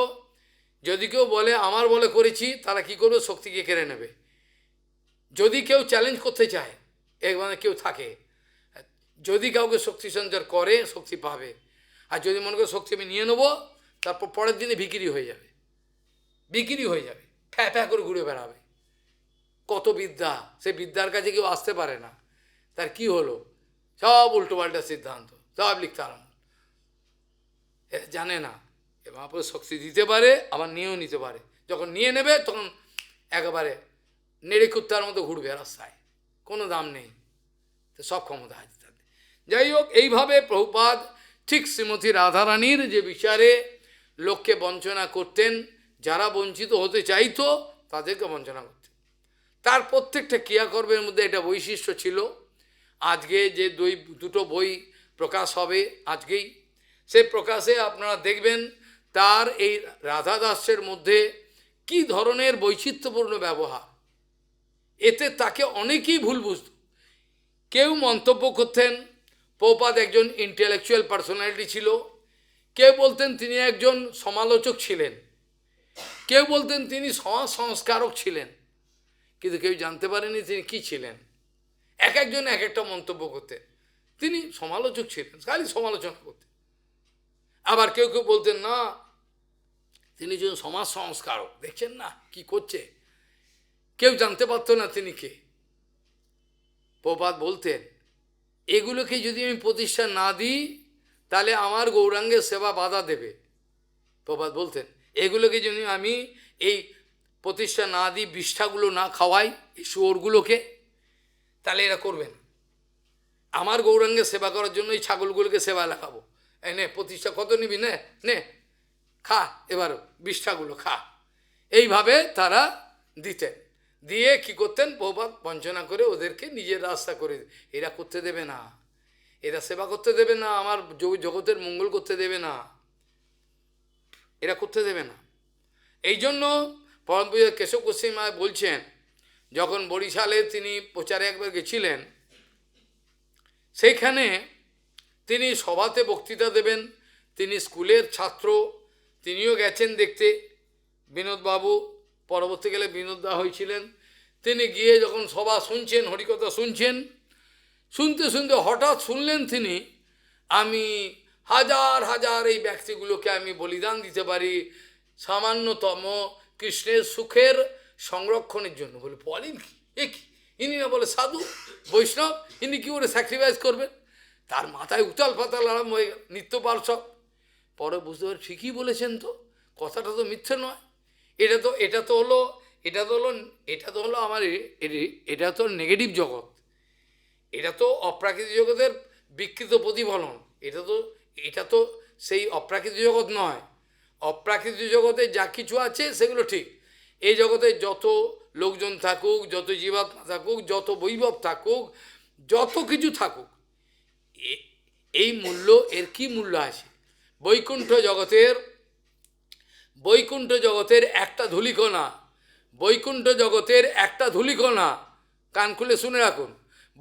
যদি কেউ বলে আমার বলে করেছি, তারা কি করবে, শক্তিকে কেড়ে নেবে। যদি কেউ চ্যালেঞ্জ করতে চায়, মানে কেউ থাকে, যদি কাউকে শক্তি সঞ্চার করে শক্তি পাবে, আর যদি মনে করে শক্তি আমি নিয়ে নেবো, তারপর পরের দিনে বিক্রি হয়ে যাবে, বিক্রি হয়ে যাবে, ফ্যা ফ্যা করে ঘুরে বেড়াবে। কত বিদ্যা, সে বিদ্যার কাছে কেউ আসতে পারে না, তার কি হলো, সব উল্টোপাল্টা সিদ্ধান্ত, সব লিখতে আরম্ভ, জানে না এ মহাপুরুষ শক্তি দিতে পারে, আবার নিয়েও নিতে পারে। যখন নিয়ে নেবে তখন একেবারে নেড়ে কুত্তার মতো ঘুরবে রাস্তায়, কোনো দাম নেই, তো সব ক্ষমতা আছে তাদের। যাই হোক, এইভাবে প্রভুপাদ ঠিক শ্রীমতী রাধারানীর যে বিচারে লোককে বঞ্চনা করতেন, যারা বঞ্চিত হতে চাইতো তাদেরকে বঞ্চনা করতেন। তার প্রত্যেকটা ক্রিয়াকর্মের মধ্যে এটা বৈশিষ্ট্য ছিল। আজকে যে দুটো বই প্রকাশ হবে আজকেই, সে প্রকাশে আপনারা দেখবেন তার এই রাধা দাসের মধ্যে কি ধরনের বৈচিত্র্যপূর্ণ ব্যবহার। এতে তাকে অনেকেই ভুল বুঝত। কেউ মন্তব্য করতেন প্রভুপাদ একজন ইন্টেলেকচুয়াল পার্সোনালিটি ছিল, কেউ বলতেন তিনি একজন সমালোচক ছিলেন, কেউ বলতেন তিনি সমাজ সংস্কারক ছিলেন, কিন্তু কেউ জানতে পারেনি তিনি কি ছিলেন। এক একজন এক একটা মন্তব্য করতেন, তিনি সমালোচক ছিলেন, খালি সমালোচনা করতেন। আবার কেউ কেউ বলতেন না, তিনি একজন সমাজ সংস্কারক, দেখছেন না কি করছে, কেউ জানতে পারত না তিনি কে। প্রভুপাদ বলতেন এগুলোকে যদি আমি প্রতিষ্ঠা না দিই তাহলে আমার গৌরাঙ্গের সেবা বাধা দেবে। প্রভুপাদ বলতেন এগুলোকে যদি আমি এই প্রতিষ্ঠা না দিই, বিষ্ঠাগুলো না খাওয়াই এই শুয়োরগুলোকে, তাহলে এরা করবে না। আমার গৌরাঙ্গের সেবা করার জন্য এই ছাগলগুলোকে সেবা লাগাবো, এই নে প্রতিষ্ঠা কত নিবি, নে নে খা, এবার বিষ্ঠাগুলো খা। এইভাবে তারা দিতেন, দিয়ে কি করতেন, প্রভুপাদ বঞ্চনা করে ওদেরকে নিজের রাস্তা করে, এরা করতে দেবে না, এরা সেবা করতে দেবে না, আমার জগতের মঙ্গল করতে দেবে না, এরা করতে দেবে না। এই জন্য পরম পূজ্য কেশব গোস্বামী মহারাজ বলছেন, যখন বরিশালে তিনি প্রচারে একবার গেছিলেন, সেইখানে তিনি সভাতে বক্তৃতা দেবেন, তিনি স্কুলের ছাত্র, তিনিও গেছেন দেখতে, বিনোদবাবু পরবর্তীকালে বিনোদদা হয়েছিলেন। তিনি গিয়ে যখন সভা শুনছেন, হরিকথা শুনছেন, শুনতে শুনতে হঠাৎ শুনলেন তিনি, আমি হাজার হাজার এই ব্যক্তিগুলোকে আমি বলিদান দিতে পারি সামান্যতম কৃষ্ণের সুখের সংরক্ষণের জন্য। বলেন কি, এ কি, ইনি না বলে সাধু বৈষ্ণব, ইনি কী করে স্যাক্রিফাইস করবেন? তার মাথায় উতাল পাতাল আরম্ভ হয়ে গেল, নিত্যপাল সব। পরে বুঝতে পারে ঠিকই বলেছেন, তো কথাটা তো মিথ্যে নয়, এটা তো হলো আমার, এটা তো নেগেটিভ জগৎ, এটা তো অপ্রাকৃতিক জগতের বিকৃত প্রতিফলন, এটা তো সেই অপ্রাকৃতিক জগৎ নয়। অপ্রাকৃতিক জগতে যা কিছু আছে সেগুলো ঠিক, এই জগতে যত লোকজন থাকুক, যত জীবাত্মা থাকুক, যত বৈভব থাকুক, যত কিছু থাকুক, এই মূল্য, এর কি মূল্য আছে? বৈকুণ্ঠ জগতের একটা ধূলিকণা, বৈকুণ্ঠ জগতের একটা ধূলিকণা, কান খুলে শুনে রাখুন,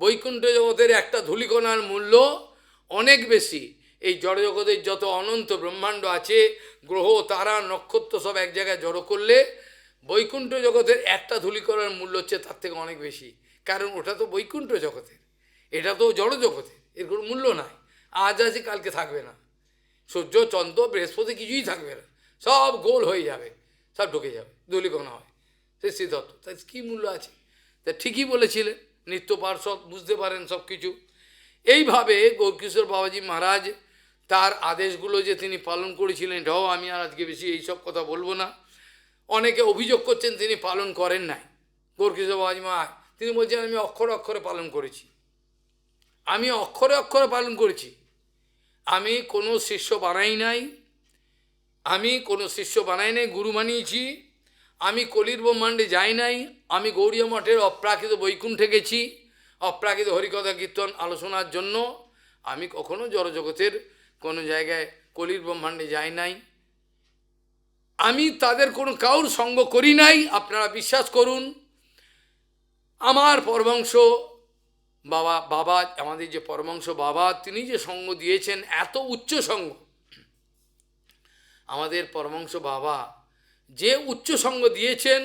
বৈকুণ্ঠ জগতের একটা ধূলিকণার মূল্য অনেক বেশি। এই জড়জগতের যত অনন্ত ব্রহ্মাণ্ড আছে, গ্রহ তারা নক্ষত্র সব এক জায়গায় জড়ো করলে বৈকুণ্ঠ জগতের একটা ধূলিকণার মূল্য হচ্ছে তার থেকে অনেক বেশি। কারণ ওটা তো বৈকুণ্ঠ জগতের, এটা তো জড় জগতের, এর কোনো মূল্য নাই, আজ আছে কালকে থাকবে না। সূর্য চন্দ্র বৃহস্পতি কিছুই থাকবে না, সব গোল হয়ে যাবে, সব ঢুকে যাবে, ধূলিকণা হয়। সে সিদ্ধার্থ, তাই কী মূল্য আছে? তা ঠিকই বলেছিলেন, নিত্য পার্ষদ বুঝতে পারেন সব কিছু। এইভাবে গৌরকিশোর বাবাজি মহারাজ তার আদেশগুলো যে তিনি পালন করেছিলেন, এটাও আমি আর আজকে বেশি এইসব কথা বলবো না। অনেকে অভিযোগ করছেন তিনি পালন করেন নাই। গৌরকিশোর বাবাজি মহারাজ তিনি বলছেন আমি অক্ষরে অক্ষরে পালন করেছি, আমি অক্ষরে অক্ষরে পালন করেছি, আমি কোনো শিষ্য বানাই নাই, আমি কোনো শিষ্য বানাই নাই, গুরু বানিয়েছি। আমি কলির ব্রহ্মাণ্ডে যাই নাই, আমি গৌড়ীয় মঠের অপ্রাকৃত বৈকুণ্ঠে গেছি অপ্রাকৃত হরিকথা কীর্তন আলোচনার জন্য। আমি কখনো জড়জগতের কোনো জায়গায় কলির ব্রহ্মাণ্ডে যাই নাই, আমি তাদের কোনো কাউর সঙ্গ করি নাই। আপনারা বিশ্বাস করুন, আমার পরমহংস বাবা আমাদের যে পরমহংস বাবা, তিনি যে সঙ্গ দিয়েছেন, এত উচ্চ সঙ্গ, আমাদের পরমহংস বাবা যে উচ্চ সঙ্গ দিয়েছেন,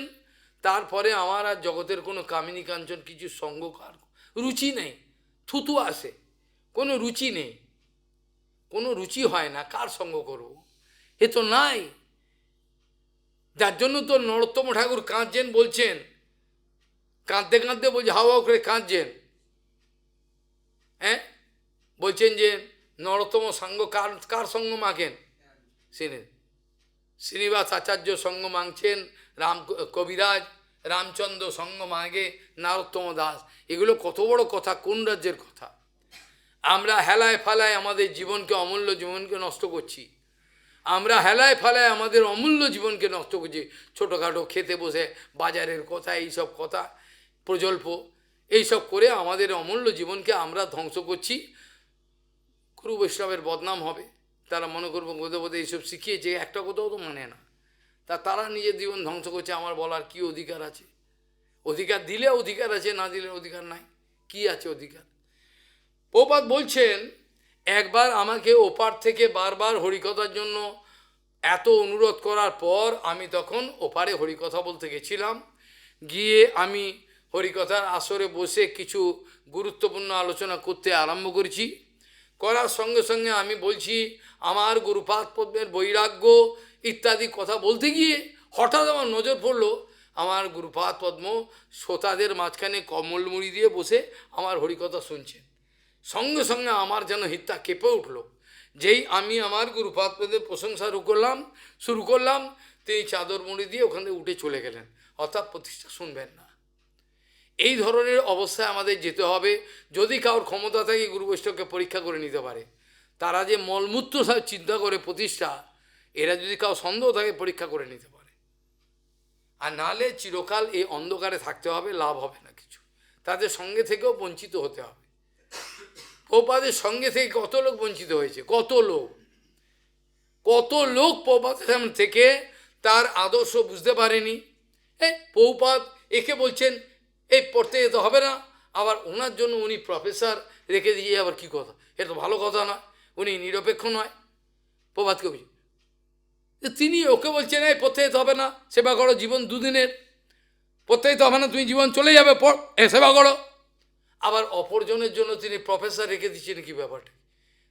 তারপরে আমার আর জগতের কোনো কামিনী কাঞ্চন কিছু সঙ্গ রুচি নেই, থুতু আসে, কোনো রুচি নেই, কোনো রুচি হয় না, কার সঙ্গ করব? এ তো নাই। যার জন্য তো নরোত্তম ঠাকুর কাঁদছেন, বলছেন, কাঁদতে কাঁদতে বলছে, হাওয়া করে কাঁদছেন, হ্যাঁ, বলছেন যে নরোত্তম সঙ্গ কার সঙ্গ মাখেন? শ্রীনিবাস আচার্য সঙ্গ মাংছেন, কবিরাজ রামচন্দ্র সঙ্গ মাগে নরোত্তম দাস। এগুলো কত বড় কথা, কোন রাজ্যের কথা? আমরা হেলায় ফালায় আমাদের জীবনকে, অমূল্য জীবনকে নষ্ট করছি। আমরা হেলায় ফালায় আমাদের অমূল্য জীবনকে নষ্ট করছি। ছোটোখাটো খেতে বসে বাজারের কথা, এইসব কথা, প্রজল্প, এইসব করে আমাদের অমূল্য জীবনকে আমরা ধ্বংস করছি। গুরু বৈষ্ণবের বদনাম হবে, তারা মনে করবো বোধে বোধে এইসব শিখিয়েছে, একটা কথাও তো মানে না। তারা নিজের জীবন ধ্বংস করছে, আমার বলার কি অধিকার আছে? অধিকার দিলে অধিকার আছে, না দিলে অধিকার নাই। কি আছে অধিকার? প্রপাত বলছেন, একবার আমাকে ওপার থেকে বারবার হরিকথার জন্য এত অনুরোধ করার পর আমি তখন ওপারে হরিকথা বলতে গেছিলাম। গিয়ে আমি হরিকথার আসরে বসে কিছু গুরুত্বপূর্ণ আলোচনা করতে আরম্ভ করেছি। করার সঙ্গে সঙ্গে আমি বলছি আমার গুরুপাদ পদ্মের বৈরাগ্য ইত্যাদি কথা বলতে গিয়ে হঠাৎ আমার নজর পড়লো, আমার গুরুপাদ পদ্ম শ্রোতাদের মাঝখানে কমল মুড়ি দিয়ে বসে আমার হরিকথা শুনছেন। সঙ্গে সঙ্গে আমার যেন হিত্তা কেঁপে উঠল। যেই আমি আমার গুরুপাদ পদ্মের প্রশংসা শুরু করলাম, তিনি চাদর মুড়ি দিয়ে ওখান থেকে উঠে চলে গেলেন, অর্থাৎ প্রতিষ্ঠা শুনবেন না। এই ধরনের অবস্থায় আমাদের যেতে হবে। যদি কারোর ক্ষমতা থাকে গুরু বৈষ্ণবকে পরীক্ষা করে নিতে পারে, তারা যে মলমূত্র চিন্তা করে প্রতিষ্ঠা, এরা যদি কারো সন্দেহ থাকে পরীক্ষা করে নিতে পারে। আর নাহলে চিরকাল এই অন্ধকারে থাকতে হবে, লাভ হবে না কিছু। তাদের সঙ্গে থেকেও বঞ্চিত হতে হবে। প্রপাদের সঙ্গে থেকে কত লোক বঞ্চিত হয়েছে, কত লোক প্রপাদের সামনে থেকে তার আদর্শ বুঝতে পারেনি। প্রপাদ একে বলছেন এই পড়তে যেতে হবে না, আবার ওনার জন্য উনি প্রফেসর রেখে দিয়ে আবার কী কথা? এটা তো ভালো কথা না, উনি নিরপেক্ষ নয়। প্রপাতকে বুঝি তিনি ওকে বলছেন এই পড়তে যেতে হবে না, সেবা করো, জীবন দুদিনের, পড়তে যেতে হবে না, তুমি জীবন চলে যাবে, পড়, সেবা করো। আবার অপরজনের জন্য তিনি প্রফেসর রেখে দিচ্ছেন, কি ব্যাপারটা?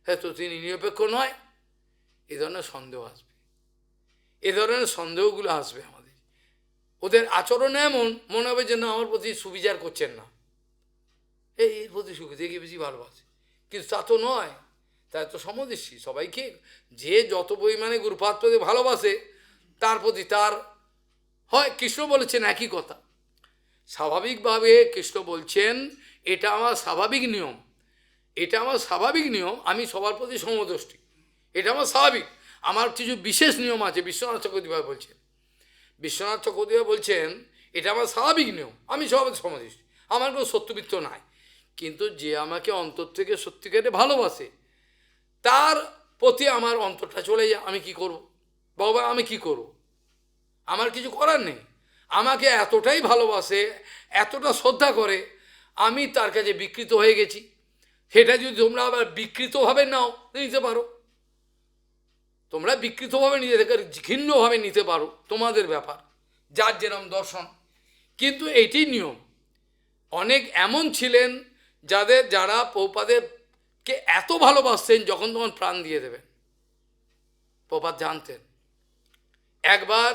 হ্যাঁ, তো তিনি নিরপেক্ষ নয়। এ ধরনের সন্দেহ আসবে, এ ধরনের সন্দেহগুলো আসবে আমাদের। ওদের আচরণে এমন মনে হবে যে না, আমার প্রতি সুবিচার করছেন না, এর প্রতি সুখী দেখে বেশি ভালোবাসে, কিন্তু তা তো নয়। তাই তো সমদৃষ্টি, সবাইকে যে যত পরিমাণে গুরুপাদ প্রতি ভালোবাসে তার প্রতি তার হয়। কৃষ্ণ বলেছেন একই কথা, স্বাভাবিকভাবে কৃষ্ণ বলছেন এটা আমার স্বাভাবিক নিয়ম, এটা আমার স্বাভাবিক নিয়ম, আমি সবার প্রতি সমদৃষ্টি, এটা আমার স্বাভাবিক। আমার কিছু বিশেষ নিয়ম আছে। বিশ্বনাথ চক্রবর্তী বলছেন, বিশ্বনাথ চক্রবর্তী বলছেন এটা আমার স্বাভাবিক নিয়ম, আমি সবার সমদৃষ্টি, আমার কোনো সত্যবিত্ত নাই। কিন্তু যে আমাকে অন্তর থেকে সত্যিকারে ভালোবাসে, তার প্রতি আমার অন্তরটা চলে যায়। আমি কি করব বাবা, আমি কি করব? আমার কিছু করার নেই। আমাকে এতটাই ভালোবাসে, এতটা শ্রদ্ধা করে, আমি তার কাছে বিকৃত হয়ে গেছি। সেটা যদি তোমরা আবার বিকৃতভাবে নাও, নিতে পারো, তোমরা বিকৃতভাবে নিতে, ঘৃণ্যভাবে নিতে পারো, তোমাদের ব্যাপার, যার যেরকম দর্শন। কিন্তু এটি নিয়ম। অনেক এমন ছিলেন যারা প্রভুপাদেরকে এত ভালোবাসতেন, যখন তখন প্রাণ দিয়ে দেবেন। প্রপাত জানতেন। একবার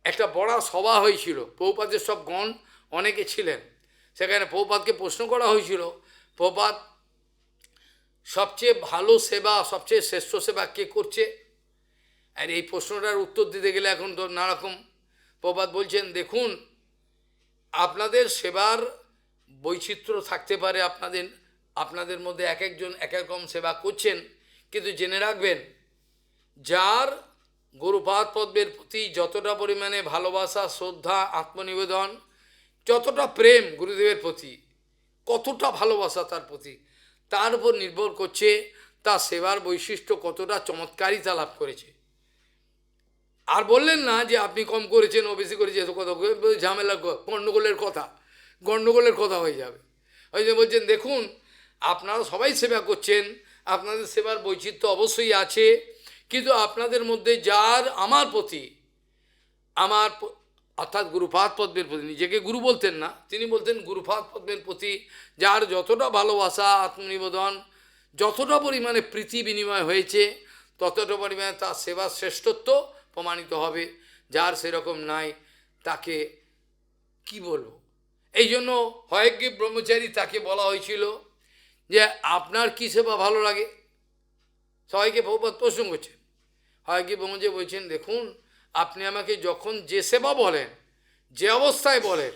একটা বড় সভা হয়েছিল, প্রভুপাদের সব গণ অনেকে ছিলেন, সেখানে প্রভুপাদকে প্রশ্ন করা হয়েছিল, প্রভুপাদ সবচেয়ে ভালো সেবা, সবচেয়ে শ্রেষ্ঠ সেবা কে করছে? আর এই প্রশ্নটার উত্তর দিতে গেলে এখন তো নানারকম। প্রভুপাদ বলছেন, দেখুন আপনাদের সেবার বৈচিত্র্য থাকতে পারে, আপনাদের মধ্যে এক একজন এক এক রকম সেবা করছেন, কিন্তু জেনে রাখবেন যার গুরুপাদ পদ্মের প্রতি যতটা পরিমাণে ভালোবাসা, শ্রদ্ধা, আত্মনিবেদন, যতটা প্রেম গুরুদেবের প্রতি, কতটা ভালোবাসা তার প্রতি, তার উপর নির্ভর করছে তার সেবার বৈশিষ্ট্য কতটা চমৎকারিতা লাভ করেছে। আর বললেন না যে আপনি কম করেছেন ও বেশি করেছে, এত কথা ঝামেলা, গণ্ডগোলের কথা হয়ে যাবে। ওই যে বলছেন দেখুন আপনারা সবাই সেবা করছেন, আপনাদের সেবার বৈচিত্র্য অবশ্যই আছে, কিন্তু আপনাদের মধ্যে যার আমার প্রতি, অর্থাৎ গুরুপাদ পদ্মের প্রতি, নিজেকে গুরু বলতেন না, তিনি বলতেন গুরুপাদ পদ্মের প্রতি যার যতটা ভালোবাসা, আত্মনিবেদন, যতটা পরিমাণে প্রীতি বিনিময় হয়েছে, ততটা পরিমাণে তার সেবার শ্রেষ্ঠত্ব প্রমাণিত হবে। যার সেরকম নাই তাকে কি বলবো। এই জন্য হয়গ্রীব ব্রহ্মচারী তাকে বলা হয়েছিল যে আপনার কি সেবা ভালো লাগে, সবাইকে প্রভুপাদ প্রশ্ন করছেন। হয়গ্রীব ব্রহ্মচারী বলছেন দেখুন আপনি আমাকে যখন যে সেবা বলেন, যে অবস্থায় বলেন,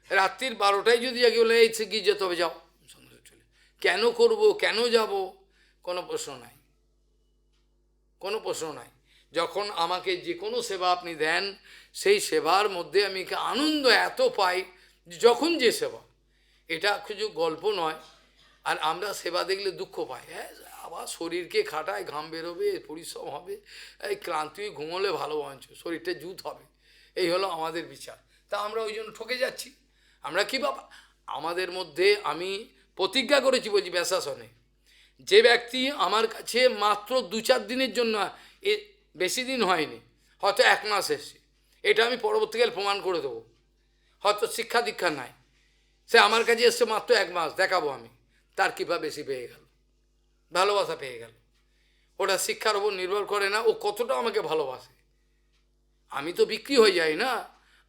রাত্রির 12টায় যদি আগে বলে এই গিয়ে যেতে হবে, যাও, চলে, কেন করব, কেন যাব, কোনো প্রশ্ন নাই, কোনো প্রশ্ন নাই। যখন আমাকে যে কোনো সেবা আপনি দেন, সেই সেবার মধ্যে আমি আনন্দ এত পাই, যখন যে সেবা, এটা কিছু গল্প নয়। আর আমরা সেবা দেখলে দুঃখ পাই, হ্যাঁ আবার শরীরকে খাটায়, ঘাম বেরোবে, পরিশ্রম হবে, এই ক্লান্তি, ঘুমোলে ভালো মঞ্চ, শরীরটা জুত হবে, এই হলো আমাদের বিচার। তা আমরা ওই জন্য ঠকে যাচ্ছি। আমরা কি বাবা, আমাদের মধ্যে আমি প্রতিজ্ঞা করেছি, বলছি ব্যাসাসনে, যে ব্যক্তি আমার কাছে মাত্র 2-4 দিনের জন্য, এ বেশি দিন হয়নি, হয়তো 1 মাস এসছে, এটা আমি পরবর্তীকালে প্রমাণ করে দেবো, হয়তো শিক্ষা দীক্ষা নাই, সে আমার কাছে এসছে মাত্র 1 মাস, দেখাবো আমি তার কৃপা বেশি পেয়ে গেল, ভালোবাসা পেয়ে গেল। ওটা শিক্ষার উপর নির্ভর করে না, ও কতটা আমাকে ভালোবাসে। আমি তো বিক্রি হয়ে যাই না,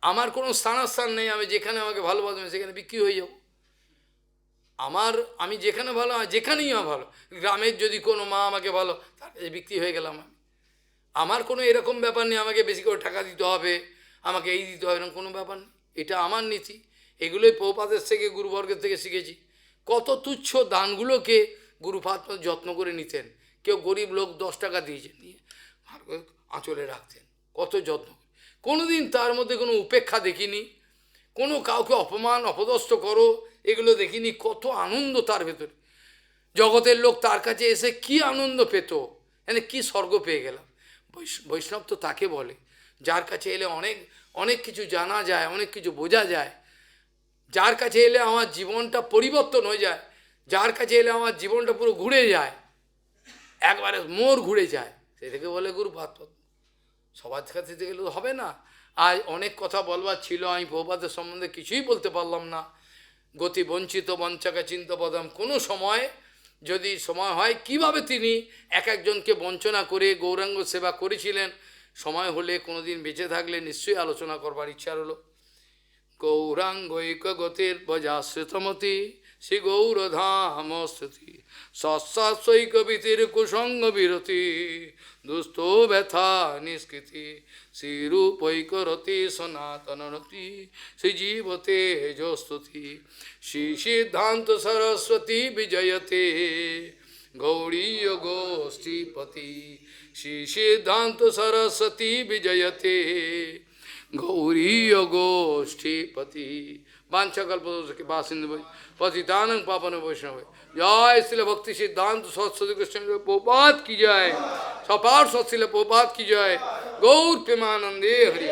আমার কোনো স্থান নেই, আমি যেখানে আমাকে ভালোবাসবে সেখানে বিক্রি হয়ে যাব। আমি যেখানে ভালো, যেখানেই আমার ভালো, গ্রামের যদি কোনো মা আমাকে ভালো, তার কাছে বিক্রি হয়ে গেলাম। আমার কোনো এরকম ব্যাপার নেই আমাকে বেশি করে টাকা দিতে হবে, আমাকে এই দিতে হবে, এরকম কোনো ব্যাপার নেই। এটা আমার নীতি, এগুলোই প্রভুপাদের থেকে, গুরুবর্গের থেকে শিখেছি। কত তুচ্ছ দানগুলোকে গুরুপাদ যত্ন করে নিতেন। কেউ গরিব লোক 10 টাকা দিয়েছেন, নিয়ে ভালো করে আঁচলে রাখতেন, কত যত্ন। কোনোদিন তার মধ্যে কোনো উপেক্ষা দেখিনি, কোনো কাউকে অপমান অপদস্থ করো এগুলো দেখিনি। কত আনন্দ তার ভেতরে, জগতের লোক তার কাছে এসে কি আনন্দ পেত, মানে কি স্বর্গ পেয়ে গেলাম। বৈষ্ণব তো তাকে বলে যার কাছে এলে অনেক অনেক কিছু জানা যায়, অনেক কিছু বোঝা যায়, যার কাছে এলে আমার জীবনটা পরিবর্তন হয়ে যায়, যার কাছে এলে আমার জীবনটা পুরো ঘুরে যায়, একবারে মোড় ঘুরে যায়, সে থেকে বলে গুরুপাদ পদ্ম। সবার কাছে গেলে হবে না। আজ অনেক কথা বলবার ছিল, আমি প্রভুপাদের সম্বন্ধে কিছুই বলতে পারলাম না। গতি বঞ্চিত বঞ্চাকা চিন্তপদম, কোনো সময় যদি সময় হয় কিভাবে তিনি এক একজনকে বঞ্চনা করে গৌরাঙ্গ সেবা করেছিলেন, সময় হলে কোনো দিন বেঁচে থাকলে নিশ্চয়ই আলোচনা করবার ইচ্ছা হলো। গৌরাঙ্গৈক গতির বজাশ্রিতমতি শ্রী গৌরধাম স্তুতি, সৎসাৎসৈক ভীতির কুসঙ্গ বিরতি, দুস্থ ব্যথা নিষ্কৃতি, শ্রীরূপৈক রতি সনাতন রতি, শ্রীজীব তেজস্তুতি, শ্রী সিদ্ধান্ত সরস্বতী বিজয়তে গৌড়ীয় গোষ্ঠীপতি, শ্রী সিদ্ধান্ত সরস্বতী বিজয়তে গৌরীয় গোষ্ঠীপতি। বাঞ্ছাকল্পতরুকে বাসিন্দু পতিতানং পাবন বৈষ্ণব। জয় শ্রীল ভক্তি সিদ্ধান্ত সরস্বতী কৃষ্ণ প্রপাত কি জয়, সপার সৎশীল প্রপাত কি জয়, গৌর প্রেমানন্দে হরি।